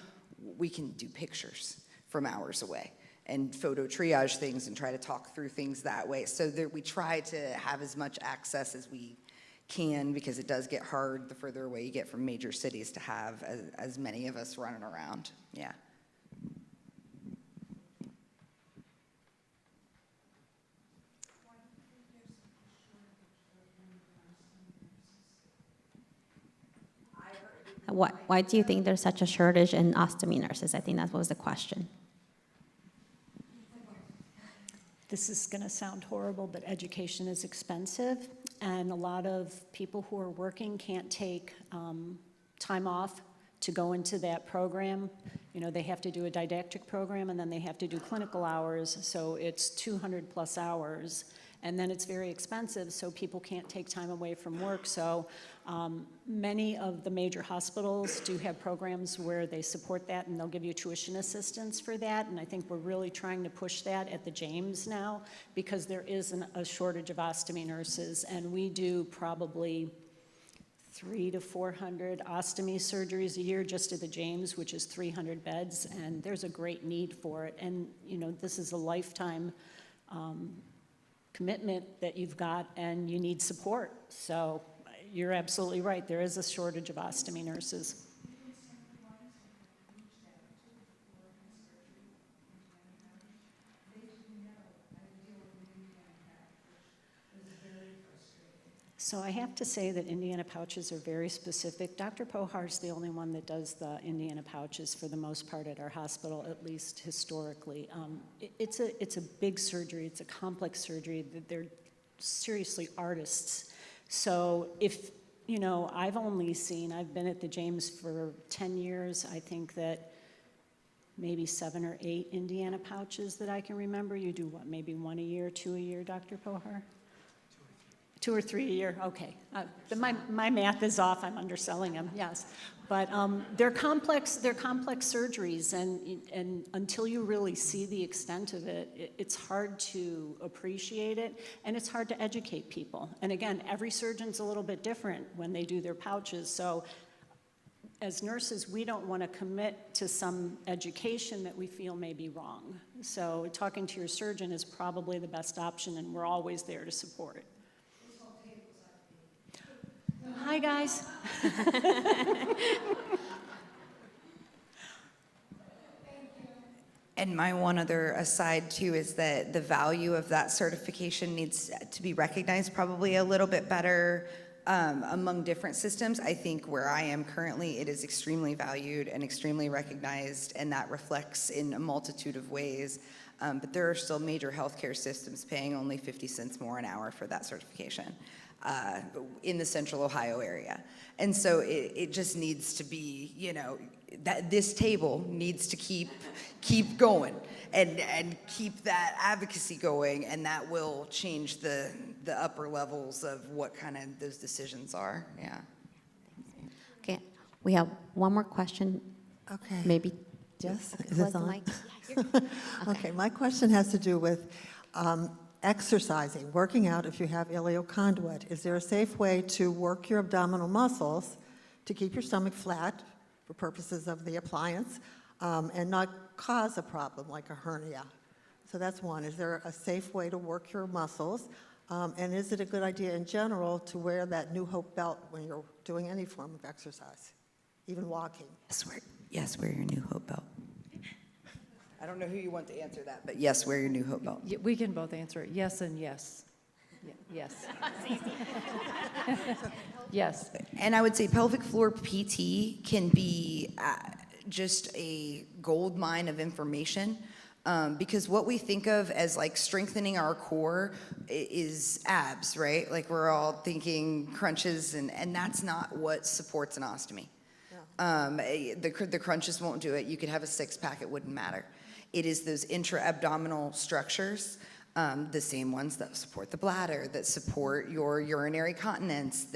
we can do pictures from hours away and photo triage things and try to talk through things that way. So we try to have as much access as we can, because it does get hard the further away you get from major cities to have as many of us running around. Yeah. Why do you think there's such a shortage in ostomy nurses? I think that was the question. This is going to sound horrible, but education is expensive, and a lot of people who are working can't take time off to go into that program. You know, they have to do a didactic program, and then they have to do clinical hours, so it's 200 plus hours, and then it's very expensive, so people can't take time away from work. So many of the major hospitals do have programs where they support that, and they'll give you tuition assistance for that, and I think we're really trying to push that at the James now, because there is a shortage of ostomy nurses, and we do probably 300 to 400 ostomy surgeries a year just at the James, which is 300 beds, and there's a great need for it. And you know, this is a lifetime commitment that you've got, and you need support. So you're absolutely right, there is a shortage of ostomy nurses. So I have to say that Indiana pouches are very specific. Dr. Pohar's the only one that does the Indiana pouches for the most part at our hospital, at least historically. It's a big surgery, it's a complex surgery. They're seriously artists. So if, you know, I've been at the James for 10 years. I think that maybe 7 or 8 Indiana pouches that I can remember. You do what, maybe 1 a year, 2 a year, Dr. Pohar? 2 or 3 a year, okay. My math is off, I'm underselling them, yes. But they're complex surgeries, and until you really see the extent of it, it's hard to appreciate it, and it's hard to educate people. And again, every surgeon's a little bit different when they do their pouches, so as nurses, we don't want to commit to some education that we feel may be wrong. So talking to your surgeon is probably the best option, and we're always there to support. Hi, guys. And my one other aside too is that the value of that certification needs to be recognized probably a little bit better among different systems. I think where I am currently, it is extremely valued and extremely recognized, and that reflects in a multitude of ways. But there are still major healthcare systems paying only 50 cents more an hour for that certification. in the central Ohio area. And so it just needs to be, that this table needs to keep going and keep that advocacy going, and that will change the upper levels of what kind of those decisions are. Yeah. Okay, we have one more question. Okay. Maybe. Yes, Okay, is close this the on? mic. Yeah, you're good. Okay, my question has to do with exercising, working out if you have ileoconduit. Is there a safe way to work your abdominal muscles to keep your stomach flat for purposes of the appliance and not cause a problem like a hernia? So that's one. Is there a safe way to work your muscles? And is it a good idea in general to wear that New Hope belt when you're doing any form of exercise, even walking? Yes, wear your New Hope belt. I don't know who you want to answer that, but yes, wear your New Hope belt. We can both answer it, yes and yes. Yes. Yes. And I would say pelvic floor PT can be just a gold mine of information, because what we think of as like strengthening our core is abs, right? Like we're all thinking crunches, and that's not what supports an ostomy. The crunches won't do it. You could have a six-pack, it wouldn't matter. It is those intra-abdominal structures, the same ones that support the bladder, that support your urinary continence,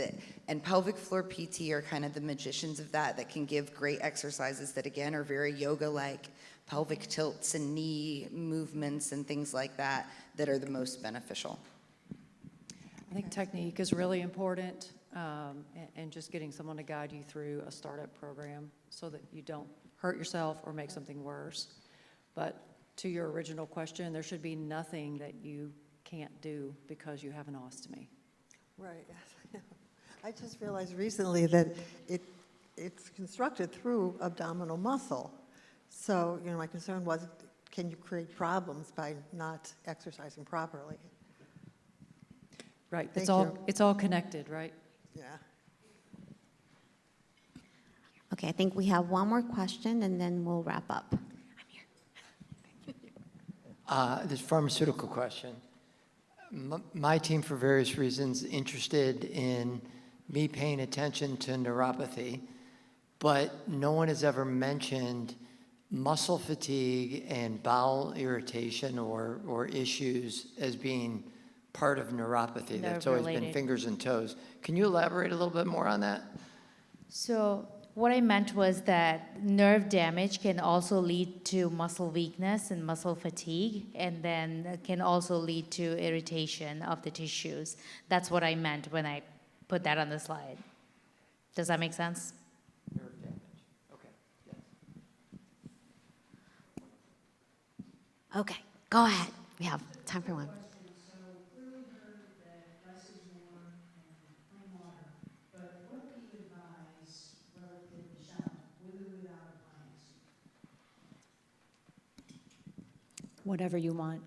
and pelvic floor PT are kind of the magicians of that can give great exercises that, again, are very yoga-like, pelvic tilts and knee movements and things like that are the most beneficial. I think technique is really important, and just getting someone to guide you through a startup program so that you don't hurt yourself or make something worse. But to your original question, there should be nothing that you can't do because you have an ostomy. Right. I just realized recently that it's constructed through abdominal muscle. So, my concern was, can you create problems by not exercising properly? Right. Thank It's all connected, right? Yeah. Okay, I think we have one more question, and then we'll wrap up. This pharmaceutical question. My team, for various reasons, interested in me paying attention to neuropathy, but no one has ever mentioned muscle fatigue and bowel irritation or issues as being part of neuropathy. That's always been Nerve-related. fingers and toes. Can you elaborate a little bit more on that? So what I meant was that nerve damage can also lead to muscle weakness and muscle fatigue, and then can also lead to irritation of the tissues. That's what I meant when I put that on the slide. Does that make sense? Nerve damage. Okay. Yes. Okay, go ahead. We have time for one. So clearly heard that less is more and plain water, but what do you advise relative to shower, with or without appliance? Whatever you want.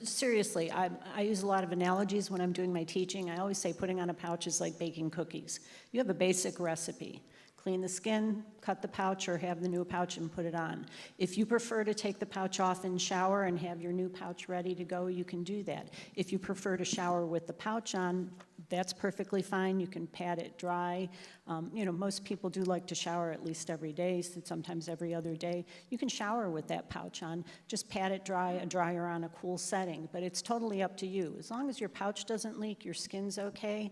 Seriously, I use a lot of analogies when I'm doing my teaching. I always say putting on a pouch is like baking cookies. You have a basic recipe. Clean the skin, cut the pouch, or have the new pouch and put it on. If you prefer to take the pouch off and shower and have your new pouch ready to go, you can do that. If you prefer to shower with the pouch on, that's perfectly fine. You can pat it dry. Most people do like to shower at least every day, sometimes every other day. You can shower with that pouch on. Just pat it dry, a dryer on a cool setting. But it's totally up to you. As long as your pouch doesn't leak, your skin's okay,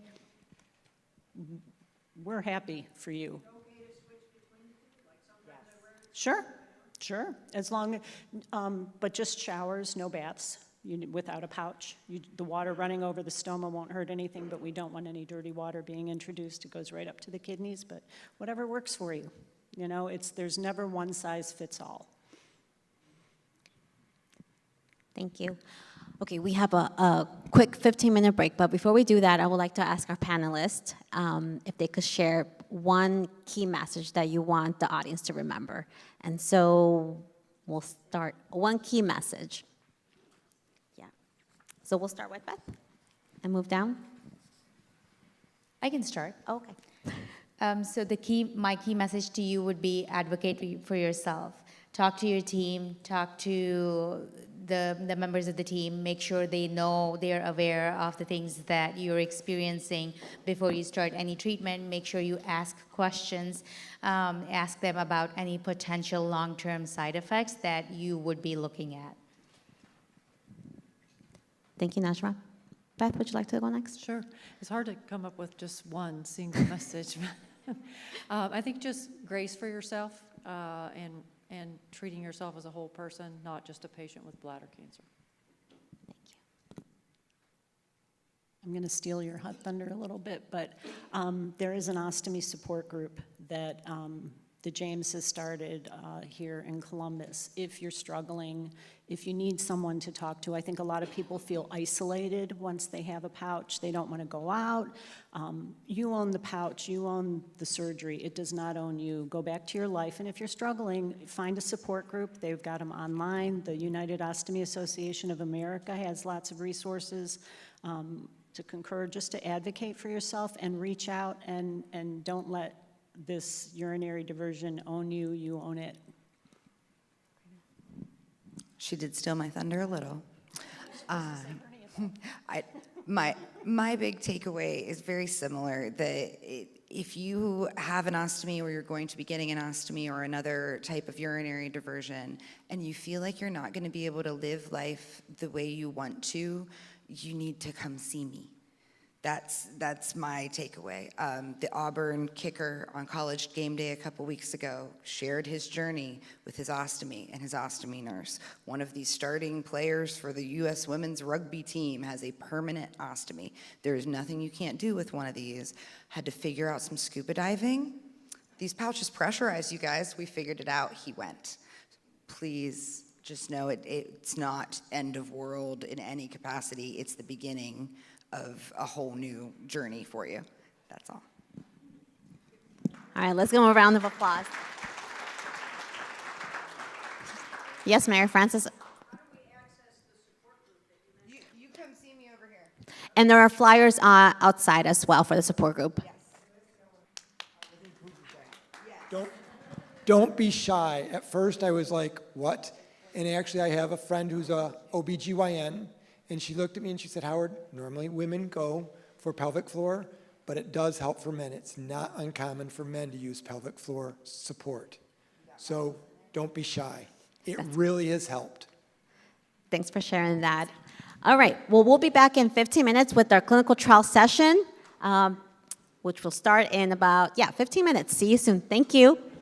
we're happy for you. Sure. As long, but just showers, no baths, without a pouch. The water running over the stoma won't hurt anything, but we don't want any dirty water being introduced. It goes right up to the kidneys, but whatever works for you. There's never one size fits all. Thank you. Okay, we have a quick 15-minute break, but before we do that, I would like to ask our panelists if they could share one key message that you want the audience to remember. And so we'll start, one key message. Yeah. So we'll start with Beth and move down. I can start. Okay. So my key message to you would be advocate for yourself. Talk to your team, talk to the members of the team, make sure they know, they're aware of the things that you're experiencing before you start any treatment. Make sure you ask questions, ask them about any potential long-term side effects that you would be looking at. Thank you, Najma. Beth, would you like to go next? Sure. It's hard to come up with just one single message. I think just grace for yourself and treating yourself as a whole person, not just a patient with bladder cancer. Thank you. I'm going to steal your hot thunder a little bit, but there is an ostomy support group that the James has started here in Columbus. If you're struggling, if you need someone to talk to, I think a lot of people feel isolated once they have a pouch. They don't want to go out. You own the pouch, you own the surgery. It does not own you. Go back to your life, and if you're struggling, find a support group. They've got them online. The United Ostomy Association of America has lots of resources to concur, just to advocate for yourself and reach out, and don't let this urinary diversion own you. You own it. She did steal my thunder a little. My big takeaway is very similar, that if you have an ostomy or you're going to be getting an ostomy or another type of urinary diversion and you feel like you're not going to be able to live life the way you want to, you need to come see me. That's my takeaway. The Auburn kicker on College Game Day a couple weeks ago shared his journey with his ostomy and his ostomy nurse. One of these starting players for the U.S. women's rugby team has a permanent ostomy. There is nothing you can't do with one of these. Had to figure out some scuba diving. These pouches pressurize, you guys. We figured it out. He went. Please just know it's not end of world in any capacity. It's the beginning of a whole new journey for you. That's all. All right, let's give them a round of applause. Yes, Mary Frances. You come see me over here. And there are flyers outside as well for the support group. Don't be shy. At first I was like, what? And actually I have a friend who's a OBGYN, and she looked at me and she said, Howard, normally women go for pelvic floor, but it does help for men. It's not uncommon for men to use pelvic floor support. So don't be shy. It really has helped. Thanks for sharing that. All right, well, we'll be back in 15 minutes with our clinical trial session, which will start in about, 15 minutes. See you soon. Thank you.